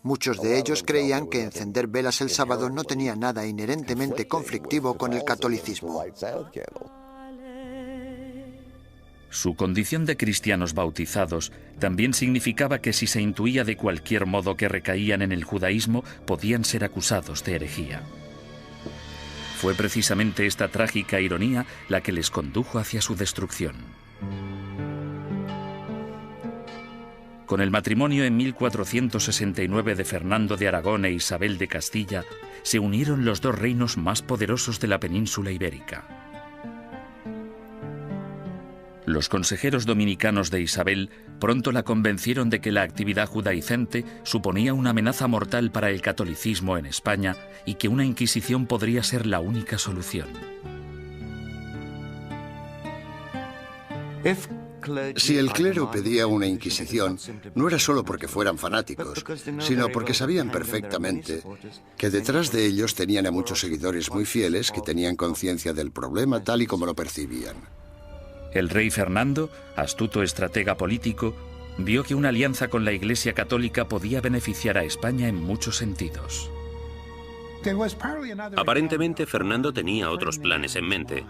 Muchos de ellos creían que encender velas el sábado no tenía nada inherentemente conflictivo con el catolicismo. Su condición de cristianos bautizados también significaba que si se intuía de cualquier modo que recaían en el judaísmo, podían ser acusados de herejía. Fue precisamente esta trágica ironía la que les condujo hacia su destrucción. Con el matrimonio en 1469 de Fernando de Aragón e Isabel de Castilla, se unieron los dos reinos más poderosos de la península ibérica. Los consejeros dominicanos de Isabel pronto la convencieron de que la actividad judaizante suponía una amenaza mortal para el catolicismo en España y que una Inquisición podría ser la única solución. Si el clero pedía una inquisición, no era solo porque fueran fanáticos, sino porque sabían perfectamente que detrás de ellos tenían a muchos seguidores muy fieles que tenían conciencia del problema tal y como lo percibían. El rey Fernando, astuto estratega político, vio que una alianza con la Iglesia Católica podía beneficiar a España en muchos sentidos. Aparentemente, Fernando tenía otros planes en mente.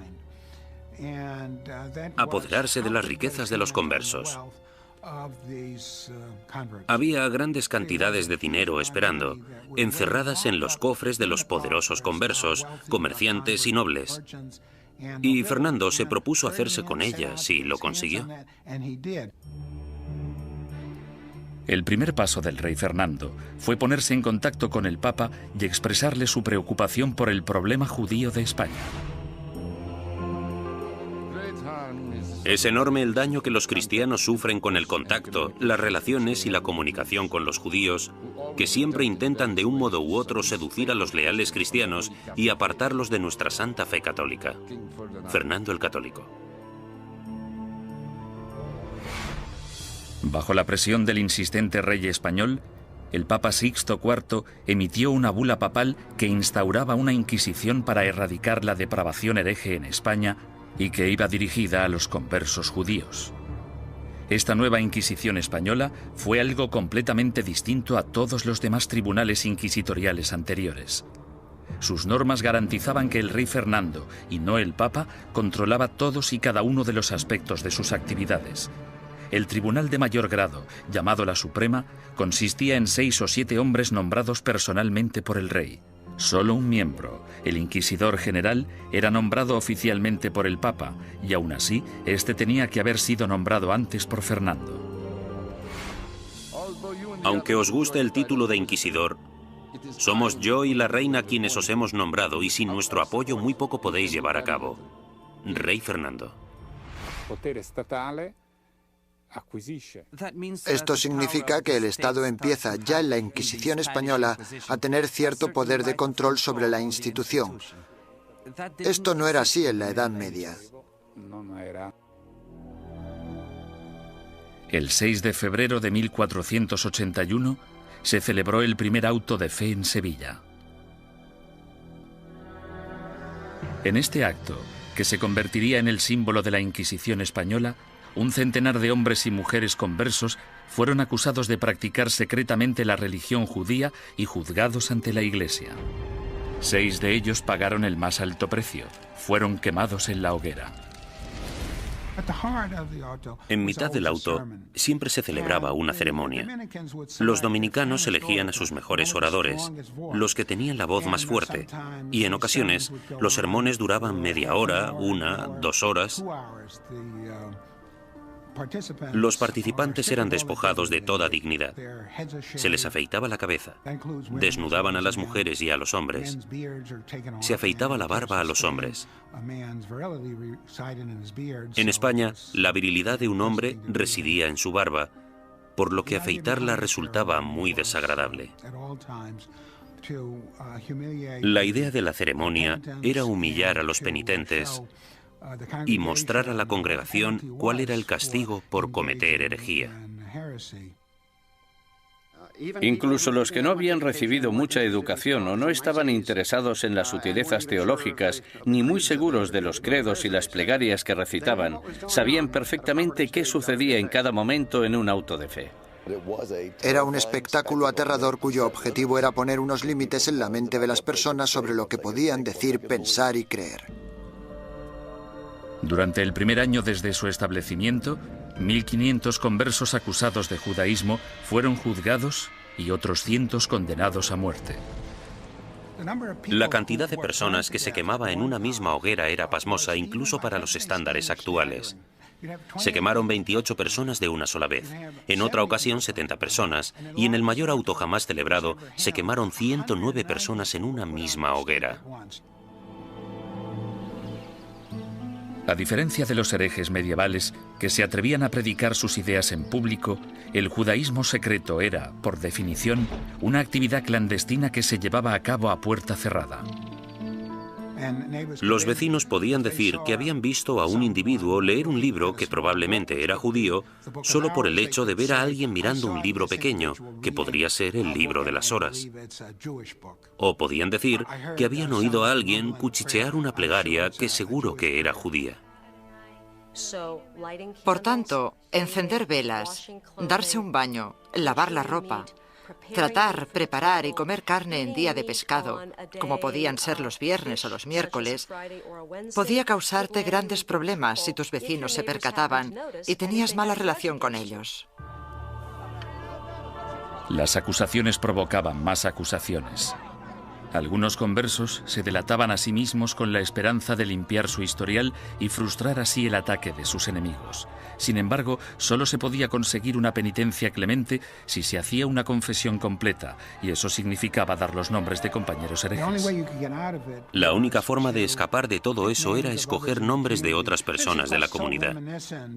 Apoderarse de las riquezas de los conversos. Había grandes cantidades de dinero esperando, encerradas en los cofres de los poderosos conversos, comerciantes y nobles. Y Fernando se propuso hacerse con ellas y lo consiguió. El primer paso del rey Fernando fue ponerse en contacto con el Papa y expresarle su preocupación por el problema judío de España. Es enorme el daño que los cristianos sufren con el contacto, las relaciones y la comunicación con los judíos, que siempre intentan de un modo u otro seducir a los leales cristianos y apartarlos de nuestra santa fe católica. Fernando el Católico. Bajo la presión del insistente rey español, el Papa Sixto IV emitió una bula papal que instauraba una inquisición para erradicar la depravación hereje en España y que iba dirigida a los conversos judíos. Esta nueva Inquisición española fue algo completamente distinto a todos los demás tribunales inquisitoriales anteriores. Sus normas garantizaban que el rey Fernando, y no el Papa, controlaba todos y cada uno de los aspectos de sus actividades. El tribunal de mayor grado, llamado la Suprema, consistía en 6 o 7 hombres nombrados personalmente por el rey. Solo un miembro, el inquisidor general, era nombrado oficialmente por el Papa, y aún así, este tenía que haber sido nombrado antes por Fernando. Aunque os guste el título de inquisidor, somos yo y la reina quienes os hemos nombrado y sin nuestro apoyo muy poco podéis llevar a cabo. Rey Fernando. Esto significa que el Estado empieza ya en la Inquisición española a tener cierto poder de control sobre la institución. Esto no era así en la Edad Media. El 6 de febrero de 1481 se celebró el primer auto de fe en Sevilla. En este acto, que se convertiría en el símbolo de la Inquisición española, un centenar de hombres y mujeres conversos fueron acusados de practicar secretamente la religión judía y juzgados ante la Iglesia. 6 de ellos pagaron el más alto precio. Fueron quemados en la hoguera. En mitad del auto siempre se celebraba una ceremonia. Los dominicanos elegían a sus mejores oradores, los que tenían la voz más fuerte, y en ocasiones los sermones duraban media hora, 1, 2 horas. Los participantes eran despojados de toda dignidad. Se les afeitaba la cabeza, desnudaban a las mujeres y a los hombres, se afeitaba la barba a los hombres. En España, la virilidad de un hombre residía en su barba, por lo que afeitarla resultaba muy desagradable. La idea de la ceremonia era humillar a los penitentes y mostrar a la congregación cuál era el castigo por cometer herejía. Incluso los que no habían recibido mucha educación o no estaban interesados en las sutilezas teológicas, ni muy seguros de los credos y las plegarias que recitaban, sabían perfectamente qué sucedía en cada momento en un auto de fe. Era un espectáculo aterrador cuyo objetivo era poner unos límites en la mente de las personas sobre lo que podían decir, pensar y creer. Durante el primer año desde su establecimiento, 1.500 conversos acusados de judaísmo fueron juzgados y otros cientos condenados a muerte. La cantidad de personas que se quemaba en una misma hoguera era pasmosa incluso para los estándares actuales. Se quemaron 28 personas de una sola vez, en otra ocasión 70 personas, y en el mayor auto jamás celebrado se quemaron 109 personas en una misma hoguera. A diferencia de los herejes medievales que se atrevían a predicar sus ideas en público, el judaísmo secreto era, por definición, una actividad clandestina que se llevaba a cabo a puerta cerrada. Los vecinos podían decir que habían visto a un individuo leer un libro que probablemente era judío solo por el hecho de ver a alguien mirando un libro pequeño, que podría ser el libro de las horas. O podían decir que habían oído a alguien cuchichear una plegaria que seguro que era judía. Por tanto, encender velas, darse un baño, lavar la ropa, tratar, preparar y comer carne en día de pescado, como podían ser los viernes o los miércoles, podía causarte grandes problemas si tus vecinos se percataban y tenías mala relación con ellos. Las acusaciones provocaban más acusaciones. Algunos conversos se delataban a sí mismos con la esperanza de limpiar su historial y frustrar así el ataque de sus enemigos. Sin embargo, solo se podía conseguir una penitencia clemente si se hacía una confesión completa, y eso significaba dar los nombres de compañeros herejes. La única forma de escapar de todo eso era escoger nombres de otras personas de la comunidad.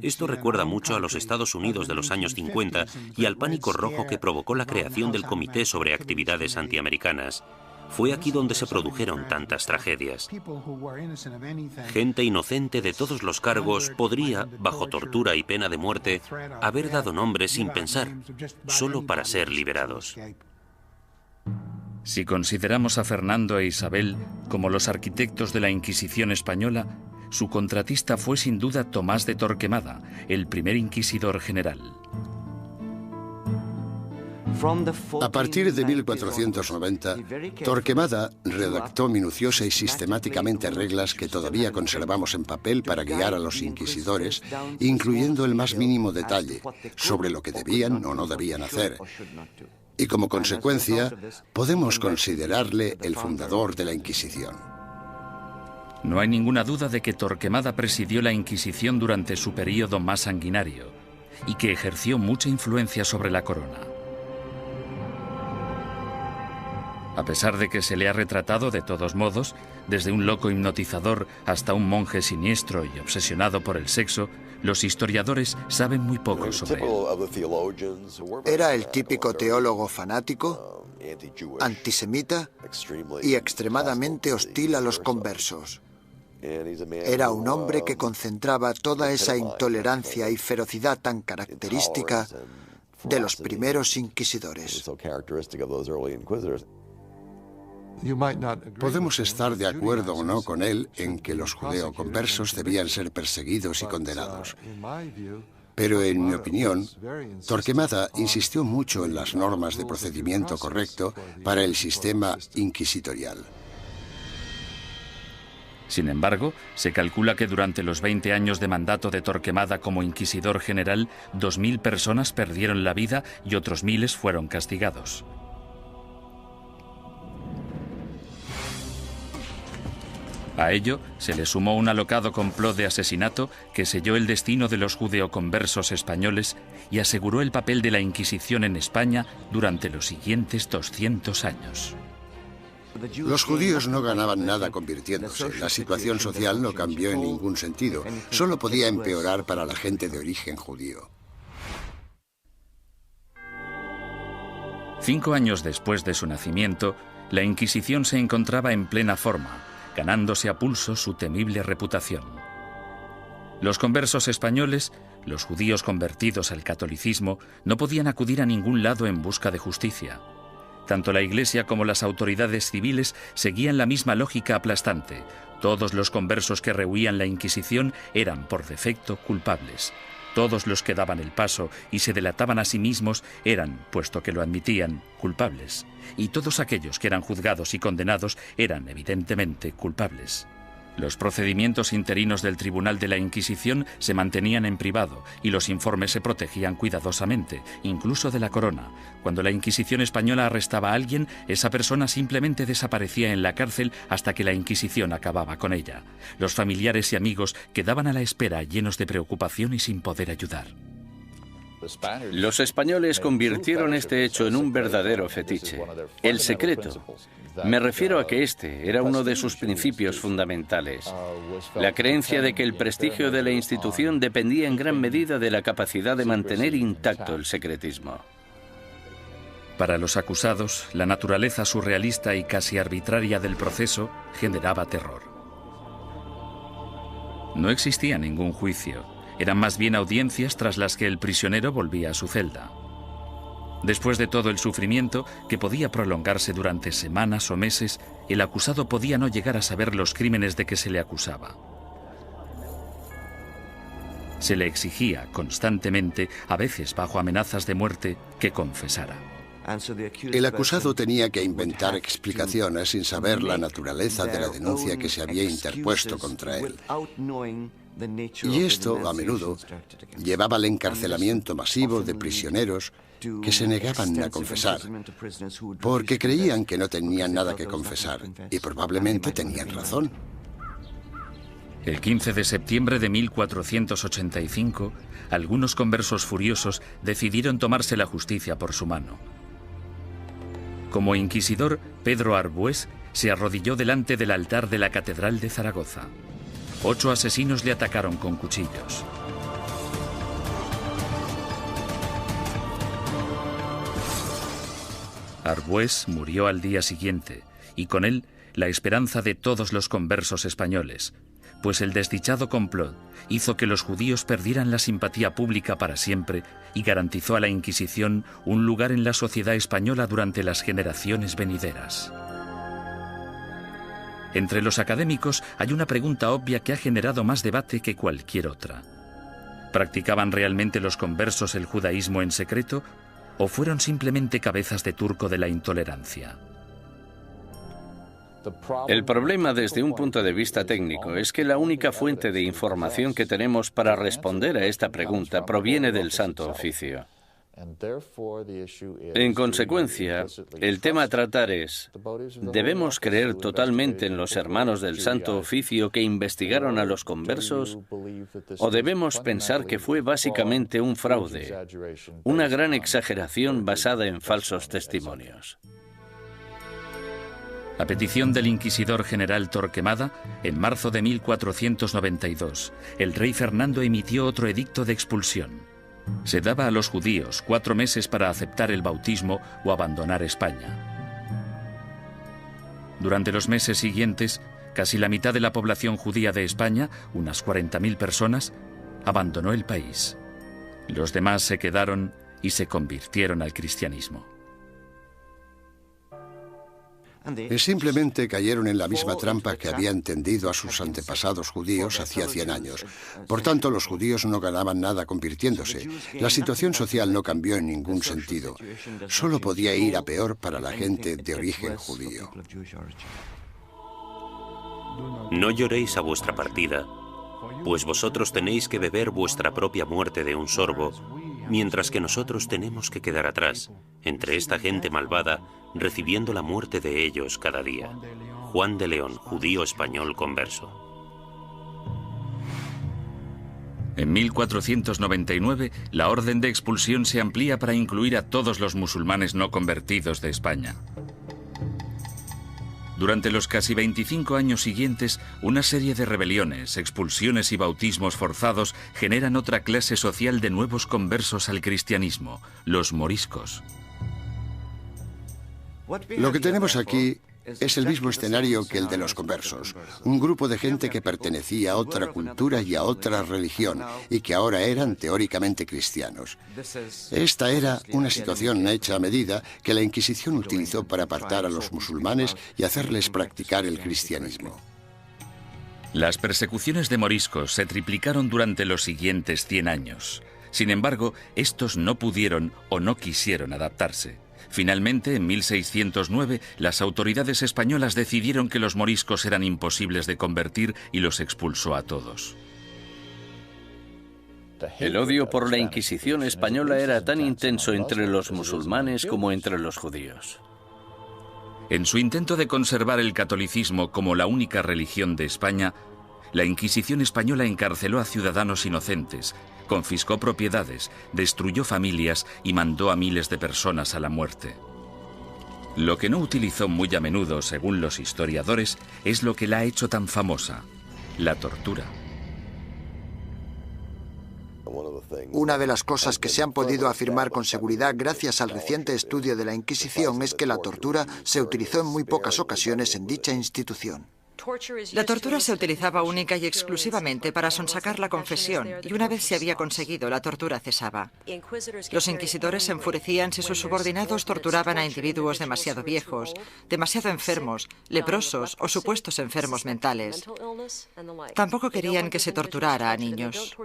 Esto recuerda mucho a los Estados Unidos de los años 50 y al pánico rojo que provocó la creación del Comité sobre Actividades Antiamericanas. Fue aquí donde se produjeron tantas tragedias. Gente inocente de todos los cargos podría, bajo tortura y pena de muerte, haber dado nombres sin pensar, solo para ser liberados. Si consideramos a Fernando e Isabel como los arquitectos de la Inquisición española, su contratista fue sin duda Tomás de Torquemada, el primer inquisidor general. A partir de 1490, Torquemada redactó minuciosa y sistemáticamente reglas que todavía conservamos en papel para guiar a los inquisidores, incluyendo el más mínimo detalle sobre lo que debían o no debían hacer. Y como consecuencia, podemos considerarle el fundador de la Inquisición. No hay ninguna duda de que Torquemada presidió la Inquisición durante su período más sanguinario y que ejerció mucha influencia sobre la corona. A pesar de que se le ha retratado de todos modos, desde un loco hipnotizador hasta un monje siniestro y obsesionado por el sexo, los historiadores saben muy poco sobre él. Era el típico teólogo fanático, antisemita y extremadamente hostil a los conversos. Era un hombre que concentraba toda esa intolerancia y ferocidad tan característica de los primeros inquisidores. Podemos estar de acuerdo o no con él en que los judeoconversos debían ser perseguidos y condenados. Pero en mi opinión, Torquemada insistió mucho en las normas de procedimiento correcto para el sistema inquisitorial. Sin embargo, se calcula que durante los 20 años de mandato de Torquemada como inquisidor general, 2.000 personas perdieron la vida y otros miles fueron castigados. A ello se le sumó un alocado complot de asesinato que selló el destino de los judeoconversos españoles y aseguró el papel de la Inquisición en España durante los siguientes 200 años. Los judíos no ganaban nada convirtiéndose. La situación social no cambió en ningún sentido. Solo podía empeorar para la gente de origen judío. 5 años después de su nacimiento, la Inquisición se encontraba en plena forma, ganándose a pulso su temible reputación. Los conversos españoles, los judíos convertidos al catolicismo, no podían acudir a ningún lado en busca de justicia. Tanto la Iglesia como las autoridades civiles seguían la misma lógica aplastante. Todos los conversos que rehuían la Inquisición eran, por defecto, culpables. Todos los que daban el paso y se delataban a sí mismos eran, puesto que lo admitían, culpables. Y todos aquellos que eran juzgados y condenados eran, evidentemente, culpables. Los procedimientos interinos del Tribunal de la Inquisición se mantenían en privado y los informes se protegían cuidadosamente, incluso de la corona. Cuando la Inquisición española arrestaba a alguien, esa persona simplemente desaparecía en la cárcel hasta que la Inquisición acababa con ella. Los familiares y amigos quedaban a la espera, llenos de preocupación y sin poder ayudar. Los españoles convirtieron este hecho en un verdadero fetiche, el secreto. Me refiero a que este era uno de sus principios fundamentales, la creencia de que el prestigio de la institución dependía en gran medida de la capacidad de mantener intacto el secretismo. Para los acusados, la naturaleza surrealista y casi arbitraria del proceso generaba terror. No existía ningún juicio. Eran más bien audiencias tras las que el prisionero volvía a su celda. Después de todo el sufrimiento, que podía prolongarse durante semanas o meses, el acusado podía no llegar a saber los crímenes de que se le acusaba. Se le exigía constantemente, a veces bajo amenazas de muerte, que confesara. El acusado tenía que inventar explicaciones sin saber la naturaleza de la denuncia que se había interpuesto contra él. Y esto, a menudo, llevaba al encarcelamiento masivo de prisioneros que se negaban a confesar, porque creían que no tenían nada que confesar, y probablemente tenían razón. El 15 de septiembre de 1485, algunos conversos furiosos decidieron tomarse la justicia por su mano. Como inquisidor, Pedro Arbués se arrodilló delante del altar de la Catedral de Zaragoza. 8 asesinos le atacaron con cuchillos. Arbués murió al día siguiente, y con él la esperanza de todos los conversos españoles, pues el desdichado complot hizo que los judíos perdieran la simpatía pública para siempre y garantizó a la Inquisición un lugar en la sociedad española durante las generaciones venideras. Entre los académicos hay una pregunta obvia que ha generado más debate que cualquier otra. ¿Practicaban realmente los conversos el judaísmo en secreto o fueron simplemente cabezas de turco de la intolerancia? El problema desde un punto de vista técnico es que la única fuente de información que tenemos para responder a esta pregunta proviene del Santo Oficio. En consecuencia, el tema a tratar es, ¿debemos creer totalmente en los hermanos del Santo Oficio que investigaron a los conversos? ¿O debemos pensar que fue básicamente un fraude, una gran exageración basada en falsos testimonios? A petición del inquisidor general Torquemada, en marzo de 1492, el rey Fernando emitió otro edicto de expulsión. Se daba a los judíos 4 meses para aceptar el bautismo o abandonar España. Durante los meses siguientes, casi la mitad de la población judía de España, unas 40.000 personas, abandonó el país. Los demás se quedaron y se convirtieron al cristianismo. Simplemente cayeron en la misma trampa que habían tendido a sus antepasados judíos hacía 100 años. Por tanto, los judíos no ganaban nada convirtiéndose. La situación social no cambió en ningún sentido. Solo podía ir a peor para la gente de origen judío. No lloréis a vuestra partida, pues vosotros tenéis que beber vuestra propia muerte de un sorbo, mientras que nosotros tenemos que quedar atrás, entre esta gente malvada, recibiendo la muerte de ellos cada día. Juan de León, judío español converso. En 1499, la orden de expulsión se amplía para incluir a todos los musulmanes no convertidos de España. Durante los casi 25 años siguientes, una serie de rebeliones, expulsiones y bautismos forzados generan otra clase social de nuevos conversos al cristianismo, los moriscos. Lo que tenemos aquí es el mismo escenario que el de los conversos. Un grupo de gente que pertenecía a otra cultura y a otra religión y que ahora eran teóricamente cristianos. Esta era una situación hecha a medida que la Inquisición utilizó para apartar a los musulmanes y hacerles practicar el cristianismo. Las persecuciones de moriscos se triplicaron durante los siguientes 100 años. Sin embargo, estos no pudieron o no quisieron adaptarse. Finalmente, en 1609, las autoridades españolas decidieron que los moriscos eran imposibles de convertir y los expulsó a todos. El odio por la Inquisición española era tan intenso entre los musulmanes como entre los judíos. En su intento de conservar el catolicismo como la única religión de España, la Inquisición española encarceló a ciudadanos inocentes, confiscó propiedades, destruyó familias y mandó a miles de personas a la muerte. Lo que no utilizó muy a menudo, según los historiadores, es lo que la ha hecho tan famosa: la tortura. Una de las cosas que se han podido afirmar con seguridad gracias al reciente estudio de la Inquisición es que la tortura se utilizó en muy pocas ocasiones en dicha institución. La tortura se utilizaba única y exclusivamente para sonsacar la confesión, y una vez se había conseguido, la tortura cesaba. Los inquisidores se enfurecían si sus subordinados torturaban a individuos demasiado viejos, demasiado enfermos, leprosos o supuestos enfermos mentales. Tampoco querían que se torturara a niños.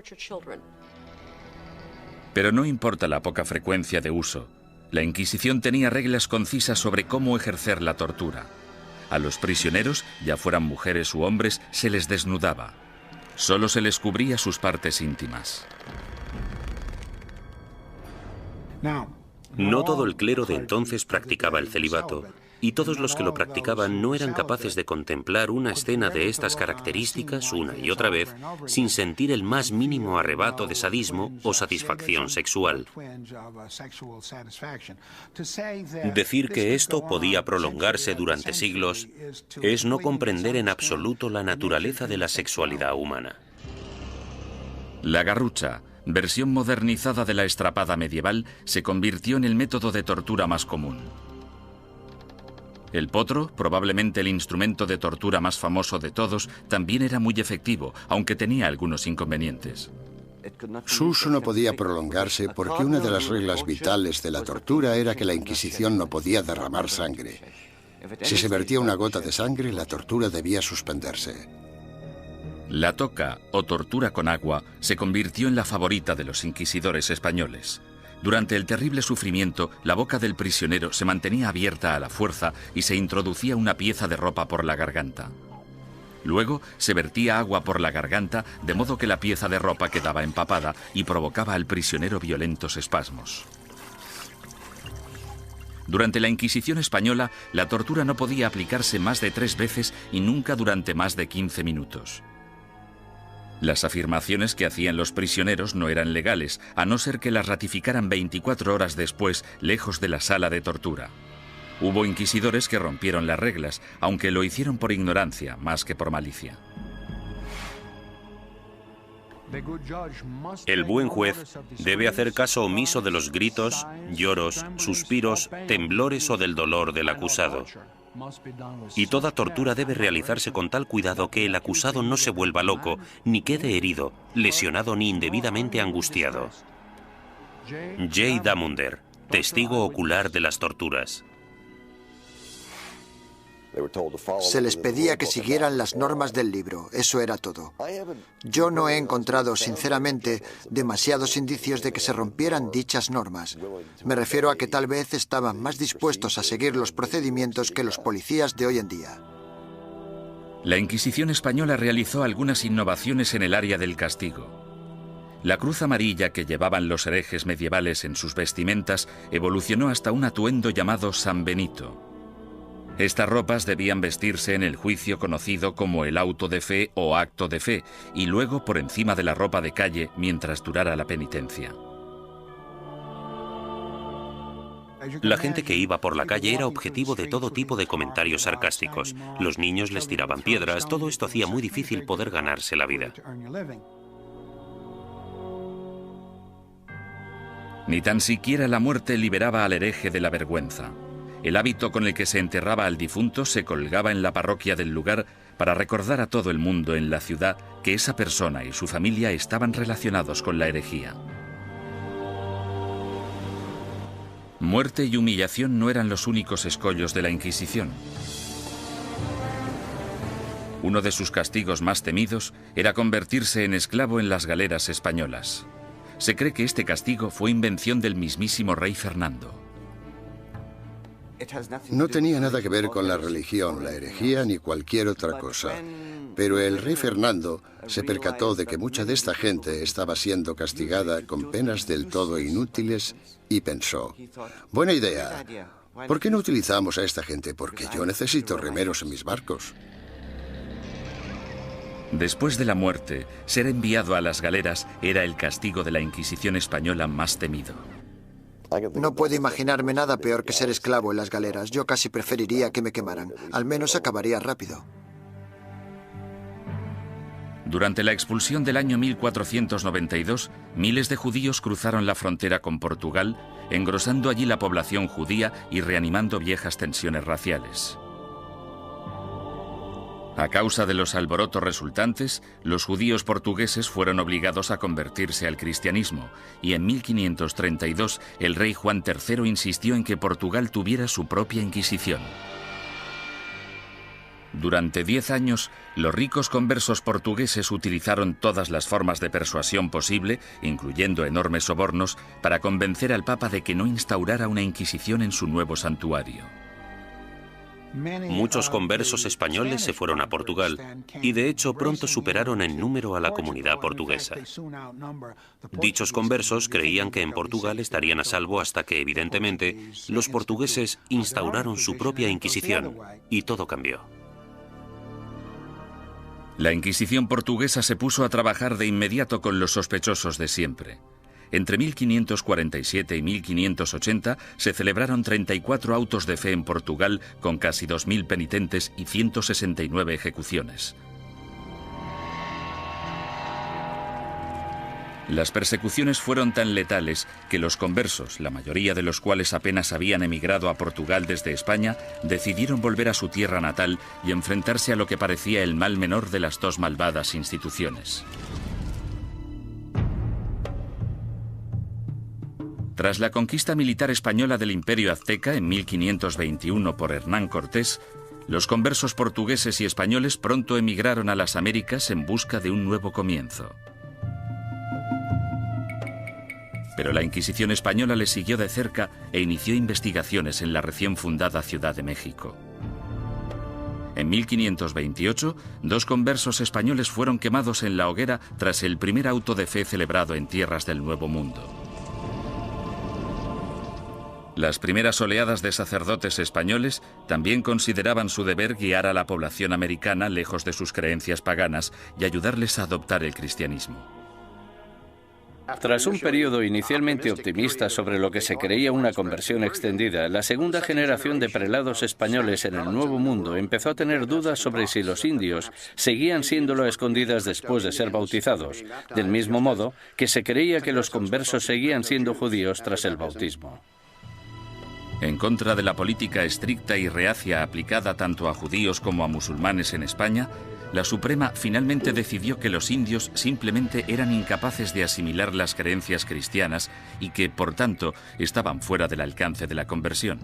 Pero no importa la poca frecuencia de uso, la Inquisición tenía reglas concisas sobre cómo ejercer la tortura. A los prisioneros, ya fueran mujeres u hombres, se les desnudaba. Solo se les cubría sus partes íntimas. No todo el clero de entonces practicaba el celibato, y todos los que lo practicaban no eran capaces de contemplar una escena de estas características una y otra vez sin sentir el más mínimo arrebato de sadismo o satisfacción sexual. Decir que esto podía prolongarse durante siglos es no comprender en absoluto la naturaleza de la sexualidad humana. La garrucha, versión modernizada de la estrapada medieval, se convirtió en el método de tortura más común. El potro, probablemente el instrumento de tortura más famoso de todos, también era muy efectivo, aunque tenía algunos inconvenientes. Su uso no podía prolongarse porque una de las reglas vitales de la tortura era que la Inquisición no podía derramar sangre. Si se vertía una gota de sangre, la tortura debía suspenderse. La toca, o tortura con agua, se convirtió en la favorita de los inquisidores españoles. Durante el terrible sufrimiento, la boca del prisionero se mantenía abierta a la fuerza y se introducía una pieza de ropa por la garganta. Luego se vertía agua por la garganta, de modo que la pieza de ropa quedaba empapada y provocaba al prisionero violentos espasmos. Durante la Inquisición española, la tortura no podía aplicarse más de 3 veces y nunca durante más de 15 minutos. Las afirmaciones que hacían los prisioneros no eran legales, a no ser que las ratificaran 24 horas después, lejos de la sala de tortura. Hubo inquisidores que rompieron las reglas, aunque lo hicieron por ignorancia más que por malicia. El buen juez debe hacer caso omiso de los gritos, lloros, suspiros, temblores o del dolor del acusado. Y toda tortura debe realizarse con tal cuidado que el acusado no se vuelva loco, ni quede herido, lesionado ni indebidamente angustiado. J. Damunder, testigo ocular de las torturas. Se les pedía que siguieran las normas del libro, eso era todo. Yo no he encontrado, sinceramente, demasiados indicios de que se rompieran dichas normas. Me refiero a que tal vez estaban más dispuestos a seguir los procedimientos que los policías de hoy en día. La Inquisición española realizó algunas innovaciones en el área del castigo. La cruz amarilla que llevaban los herejes medievales en sus vestimentas evolucionó hasta un atuendo llamado San Benito. Estas ropas debían vestirse en el juicio conocido como el auto de fe o acto de fe, y luego por encima de la ropa de calle mientras durara la penitencia. La gente que iba por la calle era objetivo de todo tipo de comentarios sarcásticos. Los niños les tiraban piedras, todo esto hacía muy difícil poder ganarse la vida. Ni tan siquiera la muerte liberaba al hereje de la vergüenza. El hábito con el que se enterraba al difunto se colgaba en la parroquia del lugar para recordar a todo el mundo en la ciudad que esa persona y su familia estaban relacionados con la herejía. Muerte y humillación no eran los únicos escollos de la Inquisición. Uno de sus castigos más temidos era convertirse en esclavo en las galeras españolas. Se cree que este castigo fue invención del mismísimo rey Fernando. No tenía nada que ver con la religión, la herejía ni cualquier otra cosa. Pero el rey Fernando se percató de que mucha de esta gente estaba siendo castigada con penas del todo inútiles y pensó, buena idea, ¿por qué no utilizamos a esta gente? Porque yo necesito remeros en mis barcos. Después de la muerte, ser enviado a las galeras era el castigo de la Inquisición española más temido. No puedo imaginarme nada peor que ser esclavo en las galeras. Yo casi preferiría que me quemaran. Al menos acabaría rápido. Durante la expulsión del año 1492, miles de judíos cruzaron la frontera con Portugal, engrosando allí la población judía y reanimando viejas tensiones raciales. A causa de los alborotos resultantes, los judíos portugueses fueron obligados a convertirse al cristianismo, y en 1532 el rey Juan III insistió en que Portugal tuviera su propia Inquisición. Durante 10 años, los ricos conversos portugueses utilizaron todas las formas de persuasión posible, incluyendo enormes sobornos, para convencer al Papa de que no instaurara una Inquisición en su nuevo santuario. Muchos conversos españoles se fueron a Portugal y de hecho pronto superaron en número a la comunidad portuguesa. Dichos conversos creían que en Portugal estarían a salvo hasta que, evidentemente, los portugueses instauraron su propia Inquisición y todo cambió. La Inquisición portuguesa se puso a trabajar de inmediato con los sospechosos de siempre. Entre 1547 y 1580 se celebraron 34 autos de fe en Portugal con casi 2.000 penitentes y 169 ejecuciones. Las persecuciones fueron tan letales que los conversos, la mayoría de los cuales apenas habían emigrado a Portugal desde España, decidieron volver a su tierra natal y enfrentarse a lo que parecía el mal menor de las dos malvadas instituciones. Tras la conquista militar española del Imperio Azteca en 1521 por Hernán Cortés, los conversos portugueses y españoles pronto emigraron a las Américas en busca de un nuevo comienzo. Pero la Inquisición española les siguió de cerca e inició investigaciones en la recién fundada Ciudad de México. En 1528, 2 conversos españoles fueron quemados en la hoguera tras el primer auto de fe celebrado en tierras del Nuevo Mundo. Las primeras oleadas de sacerdotes españoles también consideraban su deber guiar a la población americana lejos de sus creencias paganas y ayudarles a adoptar el cristianismo. Tras un periodo inicialmente optimista sobre lo que se creía una conversión extendida, la segunda generación de prelados españoles en el Nuevo Mundo empezó a tener dudas sobre si los indios seguían siéndolo a escondidas después de ser bautizados, del mismo modo que se creía que los conversos seguían siendo judíos tras el bautismo. En contra de la política estricta y reacia aplicada tanto a judíos como a musulmanes en España, la Suprema finalmente decidió que los indios simplemente eran incapaces de asimilar las creencias cristianas y que, por tanto, estaban fuera del alcance de la conversión.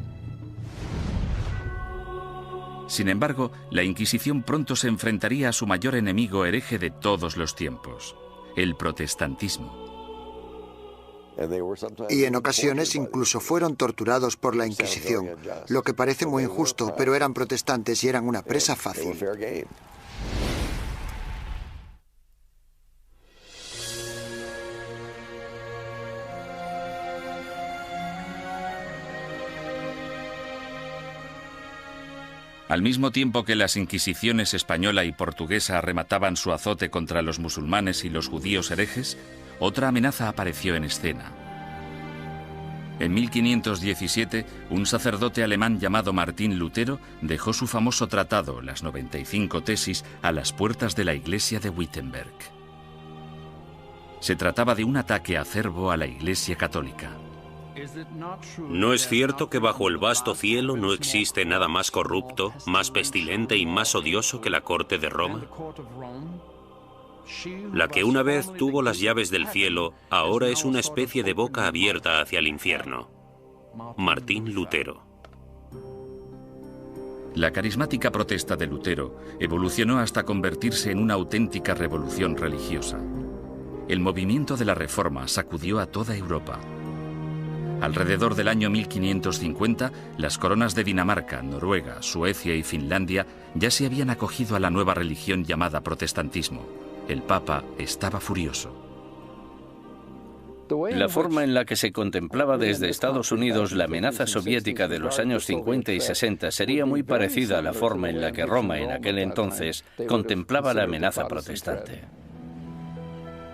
Sin embargo, la Inquisición pronto se enfrentaría a su mayor enemigo hereje de todos los tiempos, el protestantismo. Y en ocasiones incluso fueron torturados por la Inquisición, lo que parece muy injusto, pero eran protestantes y eran una presa fácil. Al mismo tiempo que las inquisiciones española y portuguesa remataban su azote contra los musulmanes y los judíos herejes, otra amenaza apareció en escena. En 1517, un sacerdote alemán llamado Martín Lutero dejó su famoso tratado, las 95 tesis, a las puertas de la iglesia de Wittenberg. Se trataba de un ataque acerbo a la Iglesia católica. ¿No es cierto que bajo el vasto cielo no existe nada más corrupto, más pestilente y más odioso que la corte de Roma? La que una vez tuvo las llaves del cielo, ahora es una especie de boca abierta hacia el infierno. Martín Lutero. La carismática protesta de Lutero evolucionó hasta convertirse en una auténtica revolución religiosa. El movimiento de la Reforma sacudió a toda Europa. Alrededor del año 1550, las coronas de Dinamarca, Noruega, Suecia y Finlandia ya se habían acogido a la nueva religión llamada protestantismo. El Papa estaba furioso. La forma en la que se contemplaba desde Estados Unidos la amenaza soviética de los años 50 y 60 sería muy parecida a la forma en la que Roma en aquel entonces contemplaba la amenaza protestante.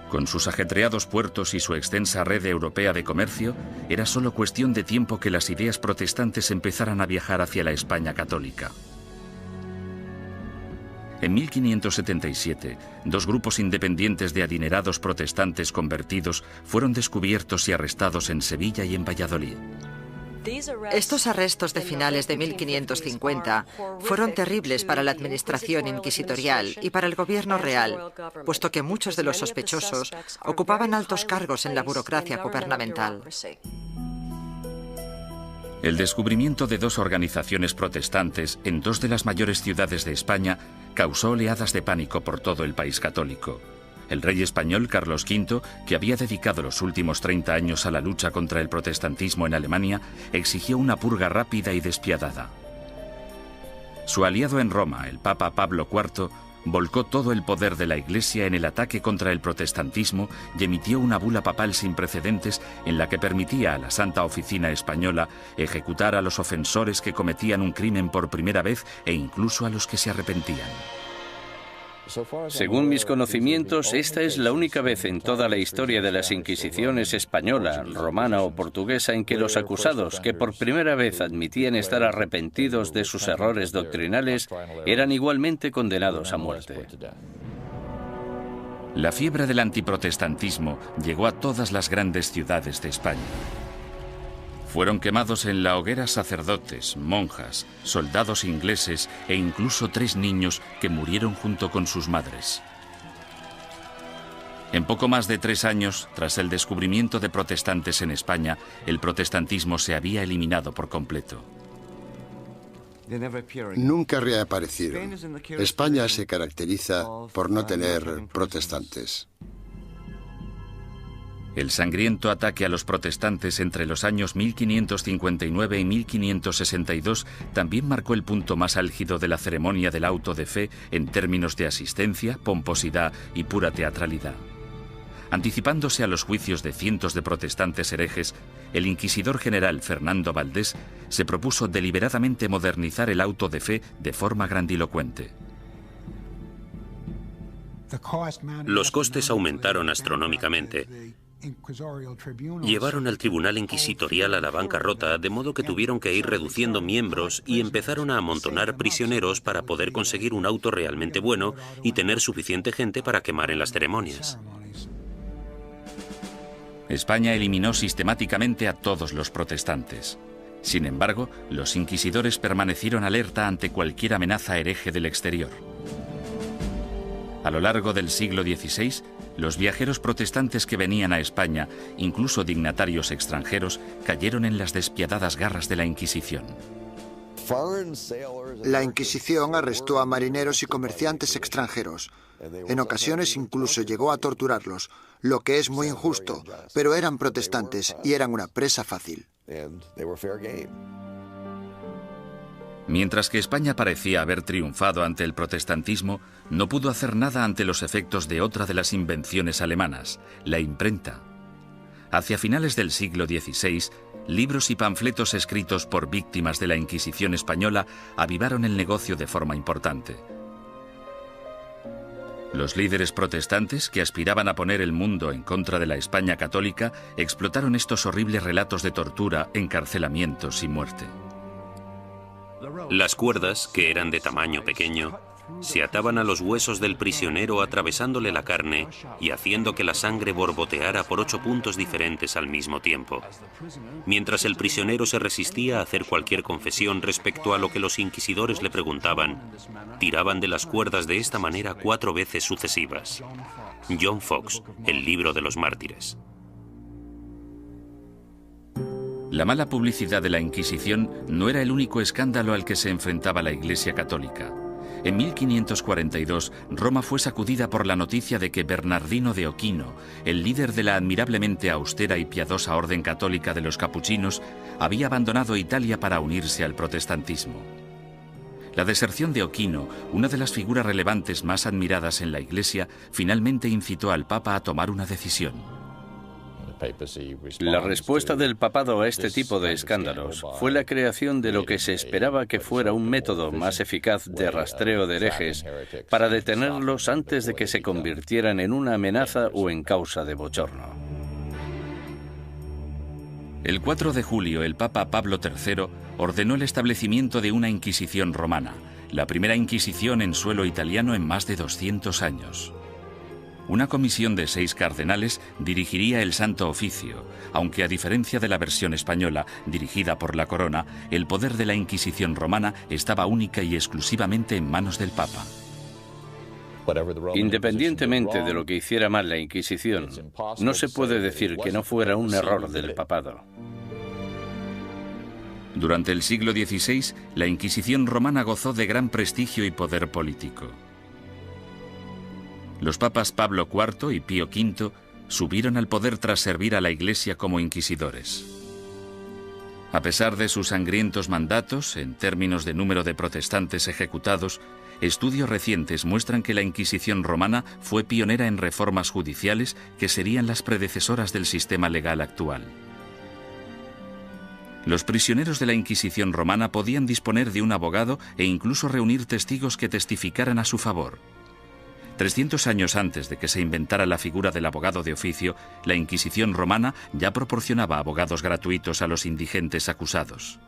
Con sus ajetreados puertos y su extensa red europea de comercio, era solo cuestión de tiempo que las ideas protestantes empezaran a viajar hacia la España católica. En 1577, dos grupos independientes de adinerados protestantes convertidos fueron descubiertos y arrestados en Sevilla y en Valladolid. Estos arrestos de finales de 1550 fueron terribles para la administración inquisitorial y para el gobierno real, puesto que muchos de los sospechosos ocupaban altos cargos en la burocracia gubernamental. El descubrimiento de dos organizaciones protestantes en dos de las mayores ciudades de España causó oleadas de pánico por todo el país católico. El rey español Carlos V, que había dedicado los últimos 30 años a la lucha contra el protestantismo en Alemania, exigió una purga rápida y despiadada. Su aliado en Roma, el Papa Pablo IV, volcó todo el poder de la Iglesia en el ataque contra el protestantismo y emitió una bula papal sin precedentes en la que permitía a la Santa Oficina Española ejecutar a los ofensores que cometían un crimen por primera vez e incluso a los que se arrepentían. Según mis conocimientos, esta es la única vez en toda la historia de las Inquisiciones española, romana o portuguesa en que los acusados, que por primera vez admitían estar arrepentidos de sus errores doctrinales, eran igualmente condenados a muerte. La fiebre del antiprotestantismo llegó a todas las grandes ciudades de España. Fueron quemados en la hoguera sacerdotes, monjas, soldados ingleses e incluso 3 niños que murieron junto con sus madres. En poco más de 3 años, tras el descubrimiento de protestantes en España, el protestantismo se había eliminado por completo. Nunca reaparecieron. España se caracteriza por no tener protestantes. El sangriento ataque a los protestantes entre los años 1559 y 1562 también marcó el punto más álgido de la ceremonia del auto de fe en términos de asistencia, pomposidad y pura teatralidad. Anticipándose a los juicios de cientos de protestantes herejes, el inquisidor general Fernando Valdés se propuso deliberadamente modernizar el auto de fe de forma grandilocuente. Los costes aumentaron astronómicamente. Llevaron al tribunal inquisitorial a la bancarrota, de modo que tuvieron que ir reduciendo miembros y empezaron a amontonar prisioneros para poder conseguir un auto realmente bueno y tener suficiente gente para quemar en las ceremonias. España eliminó sistemáticamente a todos los protestantes. Sin embargo, los inquisidores permanecieron alerta ante cualquier amenaza hereje del exterior. A lo largo del siglo XVI, los viajeros protestantes que venían a España, incluso dignatarios extranjeros, cayeron en las despiadadas garras de la Inquisición. La Inquisición arrestó a marineros y comerciantes extranjeros. En ocasiones incluso llegó a torturarlos, lo que es muy injusto, pero eran protestantes y eran una presa fácil. Mientras que España parecía haber triunfado ante el protestantismo, no pudo hacer nada ante los efectos de otra de las invenciones alemanas, la imprenta. Hacia finales del siglo XVI, libros y panfletos escritos por víctimas de la Inquisición española avivaron el negocio de forma importante. Los líderes protestantes, que aspiraban a poner el mundo en contra de la España católica, explotaron estos horribles relatos de tortura, encarcelamientos y muerte. Las cuerdas, que eran de tamaño pequeño, se ataban a los huesos del prisionero atravesándole la carne y haciendo que la sangre borboteara por 8 puntos diferentes al mismo tiempo. Mientras el prisionero se resistía a hacer cualquier confesión respecto a lo que los inquisidores le preguntaban, tiraban de las cuerdas de esta manera 4 veces sucesivas. John Foxe, El libro de los mártires. La mala publicidad de la Inquisición no era el único escándalo al que se enfrentaba la Iglesia católica. En 1542, Roma fue sacudida por la noticia de que Bernardino de Ochino, el líder de la admirablemente austera y piadosa orden católica de los capuchinos, había abandonado Italia para unirse al protestantismo. La deserción de Ochino, una de las figuras relevantes más admiradas en la Iglesia, finalmente incitó al Papa a tomar una decisión. La respuesta del papado a este tipo de escándalos fue la creación de lo que se esperaba que fuera un método más eficaz de rastreo de herejes para detenerlos antes de que se convirtieran en una amenaza o en causa de bochorno. El 4 de julio, el Papa Pablo III ordenó el establecimiento de una Inquisición romana, la primera Inquisición en suelo italiano en más de 200 años. Una comisión de 6 cardenales dirigiría el Santo Oficio, aunque a diferencia de la versión española, dirigida por la corona, el poder de la Inquisición romana estaba única y exclusivamente en manos del Papa. Independientemente de lo que hiciera mal la Inquisición, no se puede decir que no fuera un error del papado. Durante el siglo XVI, la Inquisición romana gozó de gran prestigio y poder político. Los papas Pablo IV y Pío V subieron al poder tras servir a la Iglesia como inquisidores. A pesar de sus sangrientos mandatos, en términos de número de protestantes ejecutados, estudios recientes muestran que la Inquisición romana fue pionera en reformas judiciales que serían las predecesoras del sistema legal actual. Los prisioneros de la Inquisición romana podían disponer de un abogado e incluso reunir testigos que testificaran a su favor. 300 años antes de que se inventara la figura del abogado de oficio, la Inquisición romana ya proporcionaba abogados gratuitos a los indigentes acusados.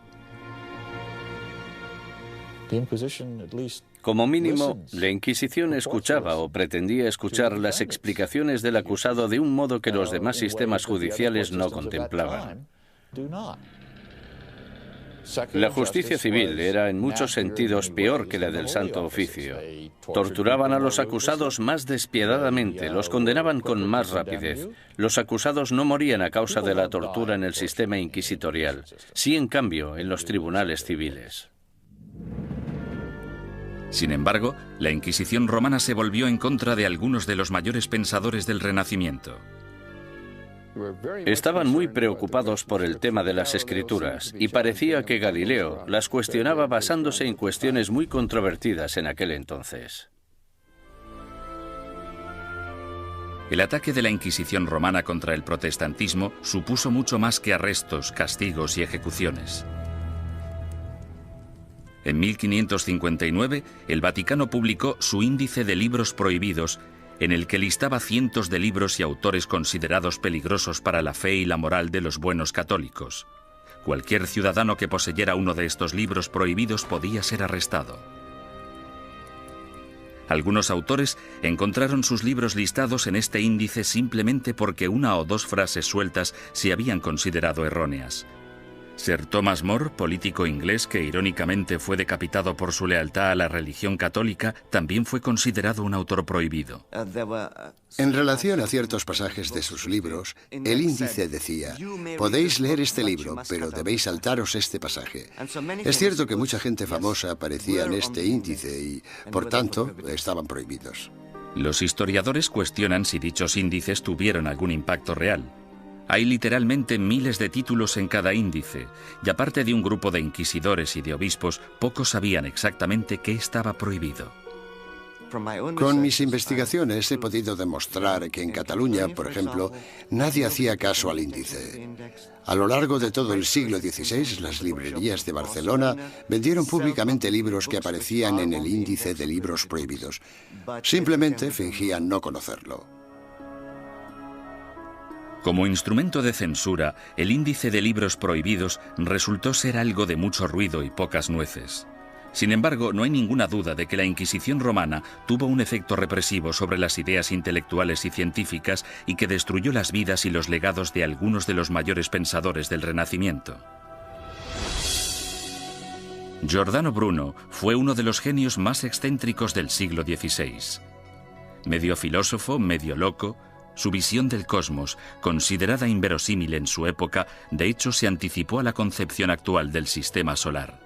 Como mínimo, la Inquisición escuchaba o pretendía escuchar las explicaciones del acusado de un modo que los demás sistemas judiciales no contemplaban. La justicia civil era en muchos sentidos peor que la del Santo Oficio. Torturaban a los acusados más despiadadamente, los condenaban con más rapidez. Los acusados no morían a causa de la tortura en el sistema inquisitorial, sí en cambio en los tribunales civiles. Sin embargo, la Inquisición romana se volvió en contra de algunos de los mayores pensadores del Renacimiento. Estaban muy preocupados por el tema de las escrituras y parecía que Galileo las cuestionaba basándose en cuestiones muy controvertidas en aquel entonces. El ataque de la Inquisición romana contra el protestantismo supuso mucho más que arrestos, castigos y ejecuciones. En 1559, el Vaticano publicó su Índice de Libros Prohibidos, en el que listaba cientos de libros y autores considerados peligrosos para la fe y la moral de los buenos católicos. Cualquier ciudadano que poseyera uno de estos libros prohibidos podía ser arrestado. Algunos autores encontraron sus libros listados en este índice simplemente porque una o dos frases sueltas se habían considerado erróneas. Sir Thomas More, político inglés que irónicamente fue decapitado por su lealtad a la religión católica, también fue considerado un autor prohibido. En relación a ciertos pasajes de sus libros, el índice decía: podéis leer este libro, pero debéis saltaros este pasaje. Es cierto que mucha gente famosa aparecía en este índice y, por tanto, estaban prohibidos. Los historiadores cuestionan si dichos índices tuvieron algún impacto real. Hay literalmente miles de títulos en cada índice, y aparte de un grupo de inquisidores y de obispos, pocos sabían exactamente qué estaba prohibido. Con mis investigaciones he podido demostrar que en Cataluña, por ejemplo, nadie hacía caso al índice. A lo largo de todo el siglo XVI, las librerías de Barcelona vendieron públicamente libros que aparecían en el índice de libros prohibidos. Simplemente fingían no conocerlo. Como instrumento de censura, el índice de libros prohibidos resultó ser algo de mucho ruido y pocas nueces. Sin embargo, no hay ninguna duda de que la Inquisición romana tuvo un efecto represivo sobre las ideas intelectuales y científicas y que destruyó las vidas y los legados de algunos de los mayores pensadores del Renacimiento. Giordano Bruno fue uno de los genios más excéntricos del siglo XVI. Medio filósofo, medio loco, su visión del cosmos, considerada inverosímil en su época, de hecho se anticipó a la concepción actual del sistema solar.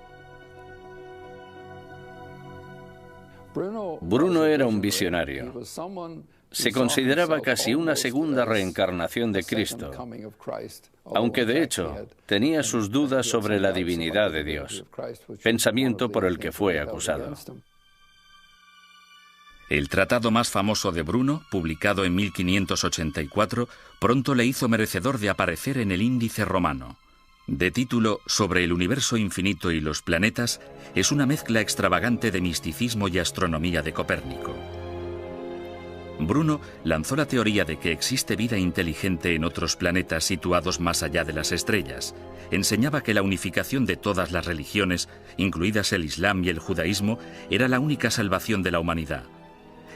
Bruno era un visionario. Se consideraba casi una segunda reencarnación de Cristo, aunque de hecho tenía sus dudas sobre la divinidad de Dios, pensamiento por el que fue acusado. El tratado más famoso de Bruno, publicado en 1584, pronto le hizo merecedor de aparecer en el Índice romano. De título Sobre el universo infinito y los planetas, es una mezcla extravagante de misticismo y astronomía de Copérnico. Bruno lanzó la teoría de que existe vida inteligente en otros planetas situados más allá de las estrellas. Enseñaba que la unificación de todas las religiones, incluidas el Islam y el judaísmo, era la única salvación de la humanidad.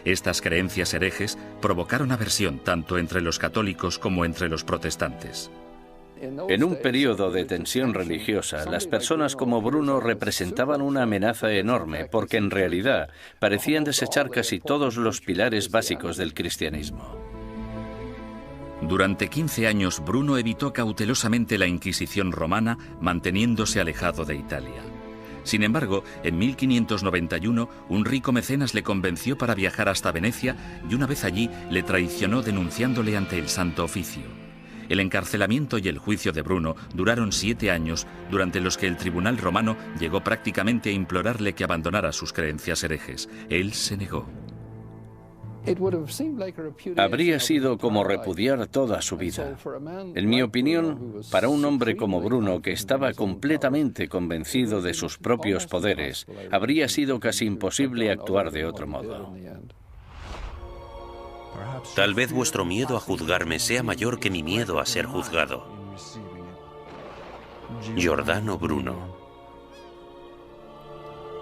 Estas creencias herejes provocaron aversión tanto entre los católicos como entre los protestantes. En un periodo de tensión religiosa, las personas como Bruno representaban una amenaza enorme porque en realidad parecían desechar casi todos los pilares básicos del cristianismo. Durante 15 años, Bruno evitó cautelosamente la Inquisición romana, manteniéndose alejado de Italia. Sin embargo, en 1591, un rico mecenas le convenció para viajar hasta Venecia y una vez allí le traicionó denunciándole ante el Santo Oficio. El encarcelamiento y el juicio de Bruno duraron 7 años, durante los que el tribunal romano llegó prácticamente a implorarle que abandonara sus creencias herejes. Él se negó. Habría sido como repudiar toda su vida. En mi opinión, para un hombre como Bruno, que estaba completamente convencido de sus propios poderes, habría sido casi imposible actuar de otro modo. Tal vez vuestro miedo a juzgarme sea mayor que mi miedo a ser juzgado. Giordano Bruno.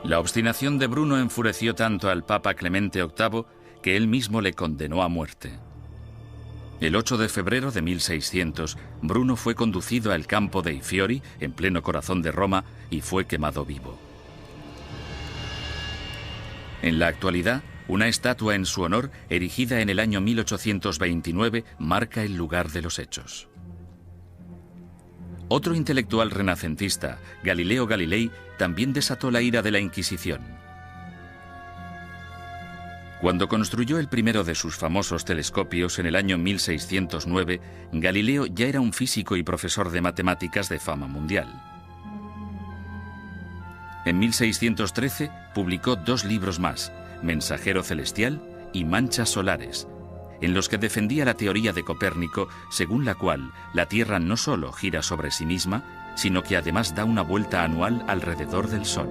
La obstinación de Bruno enfureció tanto al Papa Clemente VIII que él mismo le condenó a muerte. El 8 de febrero de 1600, Bruno fue conducido al campo dei Fiori, en pleno corazón de Roma, y fue quemado vivo. En la actualidad, una estatua en su honor, erigida en el año 1829, marca el lugar de los hechos. Otro intelectual renacentista, Galileo Galilei, también desató la ira de la Inquisición. Cuando construyó el primero de sus famosos telescopios en el año 1609, Galileo ya era un físico y profesor de matemáticas de fama mundial. En 1613 publicó 2 libros más, Mensajero Celestial y Manchas Solares, en los que defendía la teoría de Copérnico, según la cual la Tierra no solo gira sobre sí misma, sino que además da una vuelta anual alrededor del Sol.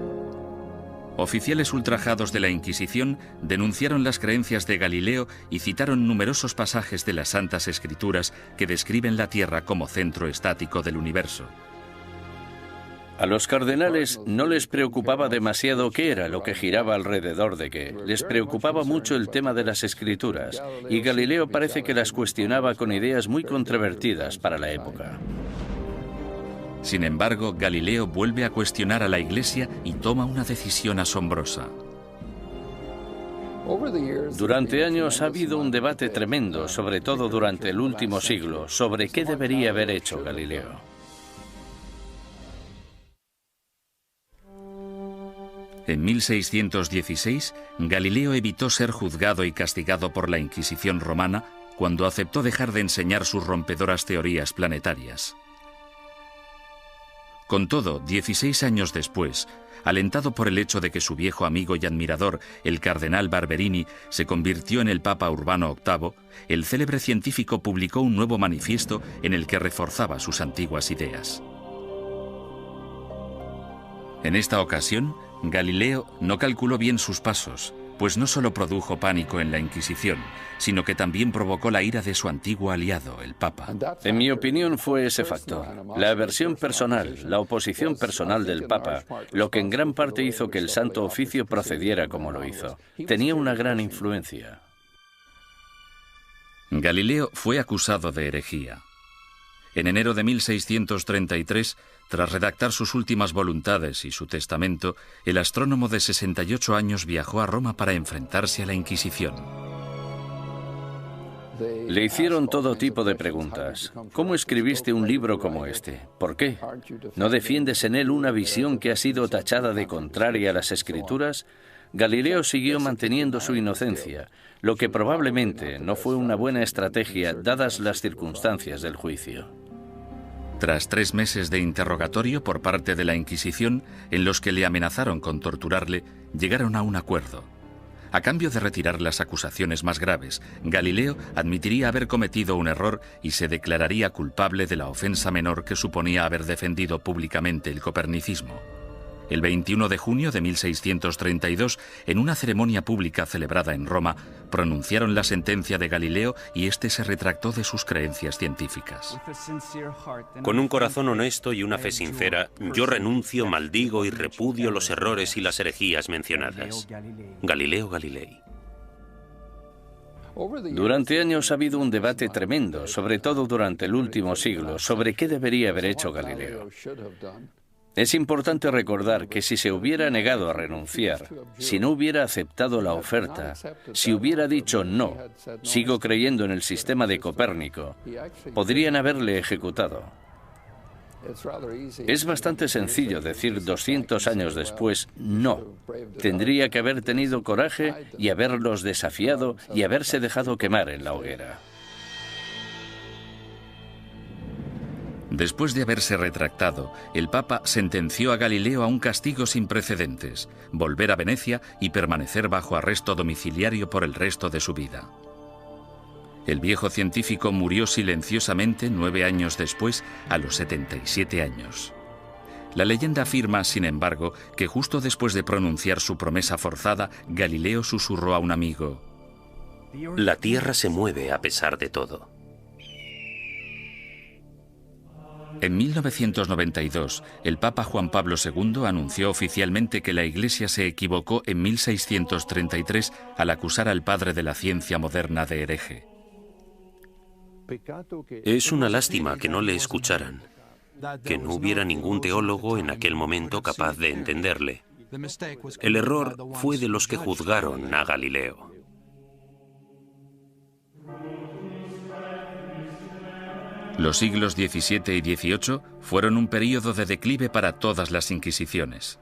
Oficiales ultrajados de la Inquisición denunciaron las creencias de Galileo y citaron numerosos pasajes de las Santas Escrituras que describen la Tierra como centro estático del universo. A los cardenales no les preocupaba demasiado qué era lo que giraba alrededor de qué. Les preocupaba mucho el tema de las escrituras, y Galileo parece que las cuestionaba con ideas muy controvertidas para la época. Sin embargo, Galileo vuelve a cuestionar a la Iglesia y toma una decisión asombrosa. Durante años ha habido un debate tremendo, sobre todo durante el último siglo, sobre qué debería haber hecho Galileo. En 1616, Galileo evitó ser juzgado y castigado por la Inquisición romana cuando aceptó dejar de enseñar sus rompedoras teorías planetarias. Con todo, 16 años después, alentado por el hecho de que su viejo amigo y admirador, el cardenal Barberini, se convirtió en el Papa Urbano VIII, el célebre científico publicó un nuevo manifiesto en el que reforzaba sus antiguas ideas. En esta ocasión, Galileo no calculó bien sus pasos, pues no solo produjo pánico en la Inquisición, sino que también provocó la ira de su antiguo aliado, el Papa. En mi opinión fue ese factor, la aversión personal, la oposición personal del Papa, lo que en gran parte hizo que el Santo Oficio procediera como lo hizo. Tenía una gran influencia. Galileo fue acusado de herejía. En enero de 1633, tras redactar sus últimas voluntades y su testamento, el astrónomo de 68 años viajó a Roma para enfrentarse a la Inquisición. Le hicieron todo tipo de preguntas. ¿Cómo escribiste un libro como este? ¿Por qué? ¿No defiendes en él una visión que ha sido tachada de contraria a las Escrituras? Galileo siguió manteniendo su inocencia, lo que probablemente no fue una buena estrategia dadas las circunstancias del juicio. Tras 3 meses de interrogatorio por parte de la Inquisición, en los que le amenazaron con torturarle, llegaron a un acuerdo. A cambio de retirar las acusaciones más graves, Galileo admitiría haber cometido un error y se declararía culpable de la ofensa menor que suponía haber defendido públicamente el copernicismo. El 21 de junio de 1632, en una ceremonia pública celebrada en Roma, pronunciaron la sentencia de Galileo y éste se retractó de sus creencias científicas. Con un corazón honesto y una fe sincera, yo renuncio, maldigo y repudio los errores y las herejías mencionadas. Galileo Galilei. Durante años ha habido un debate tremendo, sobre todo durante el último siglo, sobre qué debería haber hecho Galileo. Es importante recordar que si se hubiera negado a renunciar, si no hubiera aceptado la oferta, si hubiera dicho no, sigo creyendo en el sistema de Copérnico, podrían haberle ejecutado. Es bastante sencillo decir 200 años después no. Tendría que haber tenido coraje y haberlos desafiado y haberse dejado quemar en la hoguera. Después de haberse retractado, el Papa sentenció a Galileo a un castigo sin precedentes, volver a Venecia y permanecer bajo arresto domiciliario por el resto de su vida. El viejo científico murió silenciosamente 9 años después, a los 77 años. La leyenda afirma, sin embargo, que justo después de pronunciar su promesa forzada, Galileo susurró a un amigo: La Tierra se mueve a pesar de todo. En 1992, el Papa Juan Pablo II anunció oficialmente que la Iglesia se equivocó en 1633 al acusar al padre de la ciencia moderna de hereje. Es una lástima que no le escucharan, que no hubiera ningún teólogo en aquel momento capaz de entenderle. El error fue de los que juzgaron a Galileo. Los siglos XVII y XVIII fueron un período de declive para todas las inquisiciones.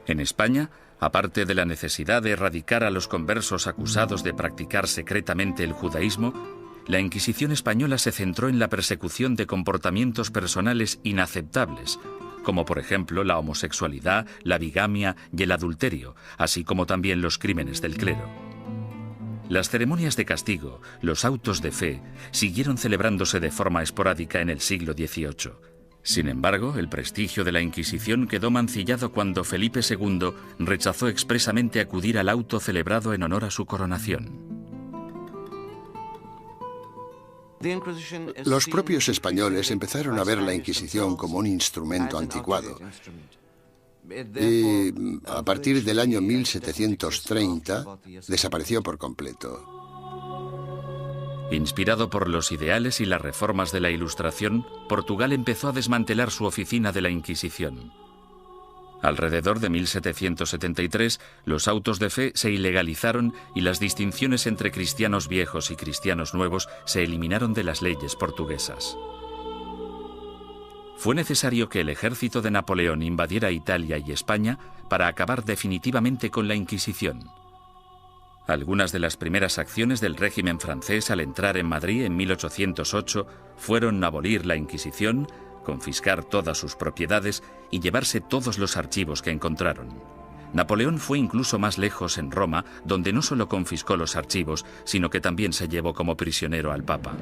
En España, aparte de la necesidad de erradicar a los conversos acusados de practicar secretamente el judaísmo, la Inquisición española se centró en la persecución de comportamientos personales inaceptables, como por ejemplo la homosexualidad, la bigamia y el adulterio, así como también los crímenes del clero. Las ceremonias de castigo, los autos de fe, siguieron celebrándose de forma esporádica en el siglo XVIII. Sin embargo, el prestigio de la Inquisición quedó mancillado cuando Felipe II rechazó expresamente acudir al auto celebrado en honor a su coronación. Los propios españoles empezaron a ver la Inquisición como un instrumento anticuado. Y a partir del año 1730 desapareció por completo. Inspirado por los ideales y las reformas de la Ilustración, Portugal empezó a desmantelar su oficina de la Inquisición. Alrededor de 1773, los autos de fe se ilegalizaron y las distinciones entre cristianos viejos y cristianos nuevos se eliminaron de las leyes portuguesas. Fue necesario que el ejército de Napoleón invadiera Italia y España para acabar definitivamente con la Inquisición. Algunas de las primeras acciones del régimen francés al entrar en Madrid en 1808 fueron abolir la Inquisición, confiscar todas sus propiedades y llevarse todos los archivos que encontraron. Napoleón fue incluso más lejos en Roma, donde no solo confiscó los archivos, sino que también se llevó como prisionero al Papa.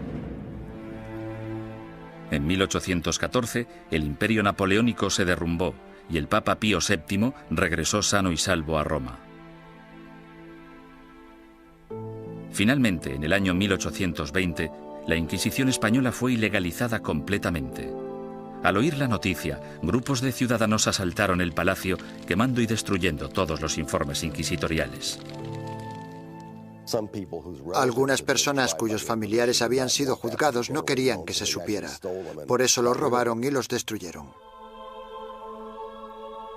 En 1814, el imperio napoleónico se derrumbó y el Papa Pío VII regresó sano y salvo a Roma. Finalmente, en el año 1820, la Inquisición española fue ilegalizada completamente. Al oír la noticia, grupos de ciudadanos asaltaron el palacio, quemando y destruyendo todos los informes inquisitoriales. Algunas personas cuyos familiares habían sido juzgados no querían que se supiera. Por eso los robaron y los destruyeron.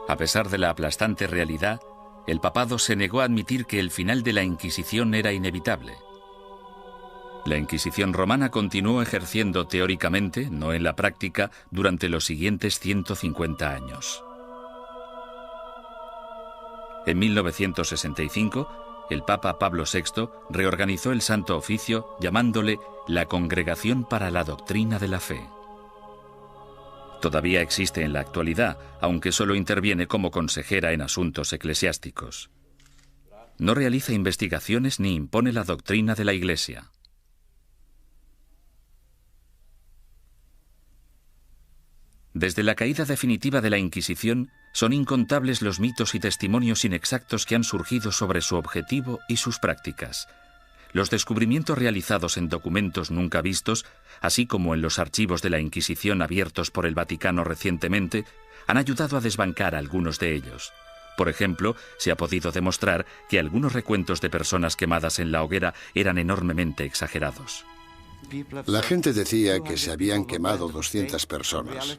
A pesar de la aplastante realidad, el papado se negó a admitir que el final de la Inquisición era inevitable. La Inquisición romana continuó ejerciendo teóricamente, no en la práctica, durante los siguientes 150 años. En 1965, el Papa Pablo VI reorganizó el Santo Oficio llamándole la Congregación para la Doctrina de la Fe. Todavía existe en la actualidad, aunque solo interviene como consejera en asuntos eclesiásticos. No realiza investigaciones ni impone la doctrina de la Iglesia. Desde la caída definitiva de la Inquisición, son incontables los mitos y testimonios inexactos que han surgido sobre su objetivo y sus prácticas. Los descubrimientos realizados en documentos nunca vistos, así como en los archivos de la Inquisición abiertos por el Vaticano recientemente, han ayudado a desbancar algunos de ellos. Por ejemplo, se ha podido demostrar que algunos recuentos de personas quemadas en la hoguera eran enormemente exagerados. La gente decía que se habían quemado 200 personas.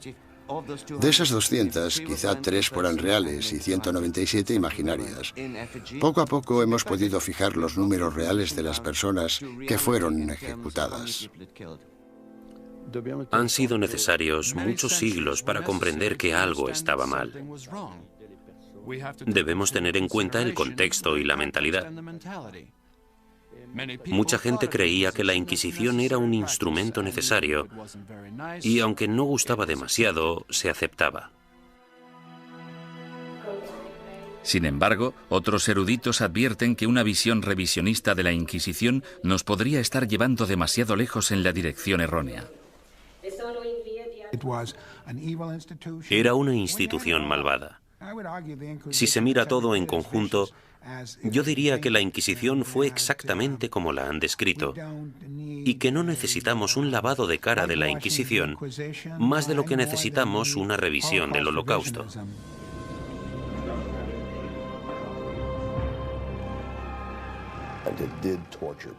De esas 200, quizá 3 fueran reales y 197 imaginarias. Poco a poco hemos podido fijar los números reales de las personas que fueron ejecutadas. Han sido necesarios muchos siglos para comprender que algo estaba mal. Debemos tener en cuenta el contexto y la mentalidad. Mucha gente creía que la Inquisición era un instrumento necesario y, aunque no gustaba demasiado, se aceptaba. Sin embargo, otros eruditos advierten que una visión revisionista de la Inquisición nos podría estar llevando demasiado lejos en la dirección errónea. Era una institución malvada. Si se mira todo en conjunto, yo diría que la Inquisición fue exactamente como la han descrito y que no necesitamos un lavado de cara de la Inquisición más de lo que necesitamos una revisión del Holocausto.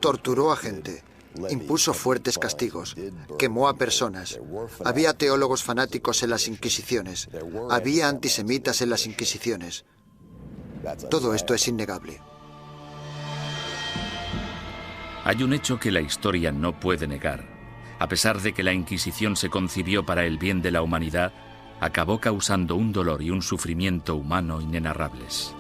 Torturó a gente, impuso fuertes castigos, quemó a personas. Había teólogos fanáticos en las Inquisiciones, había antisemitas en las Inquisiciones. Todo esto es innegable. Hay un hecho que la historia no puede negar. A pesar de que la Inquisición se concibió para el bien de la humanidad, acabó causando un dolor y un sufrimiento humano inenarrables.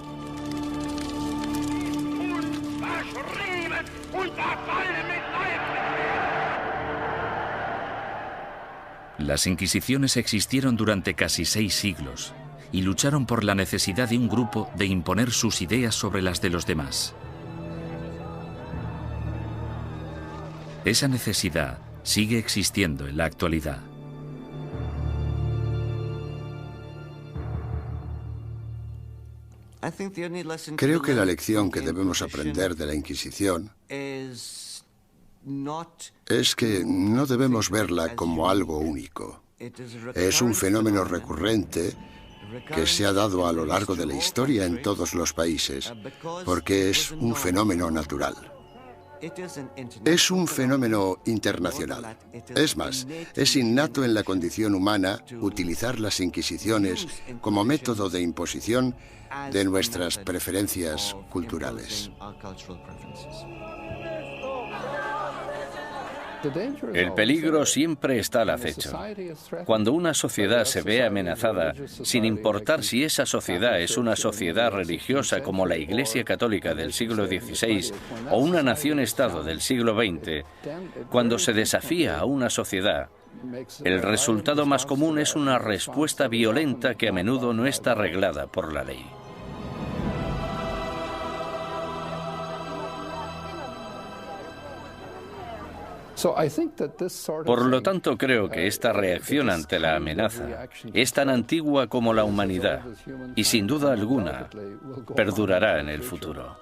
Las Inquisiciones existieron durante casi 6 siglos y lucharon por la necesidad de un grupo de imponer sus ideas sobre las de los demás. Esa necesidad sigue existiendo en la actualidad. Creo que la lección que debemos aprender de la Inquisición es que no debemos verla como algo único. Es un fenómeno recurrente que se ha dado a lo largo de la historia en todos los países, porque es un fenómeno natural. Es un fenómeno internacional. Es más, es innato en la condición humana utilizar las inquisiciones como método de imposición de nuestras preferencias culturales. El peligro siempre está al acecho. Cuando una sociedad se ve amenazada, sin importar si esa sociedad es una sociedad religiosa como la Iglesia Católica del siglo XVI o una nación-estado del siglo XX, cuando se desafía a una sociedad, el resultado más común es una respuesta violenta que a menudo no está reglada por la ley. Por lo tanto, creo que esta reacción ante la amenaza es tan antigua como la humanidad y, sin duda alguna, perdurará en el futuro.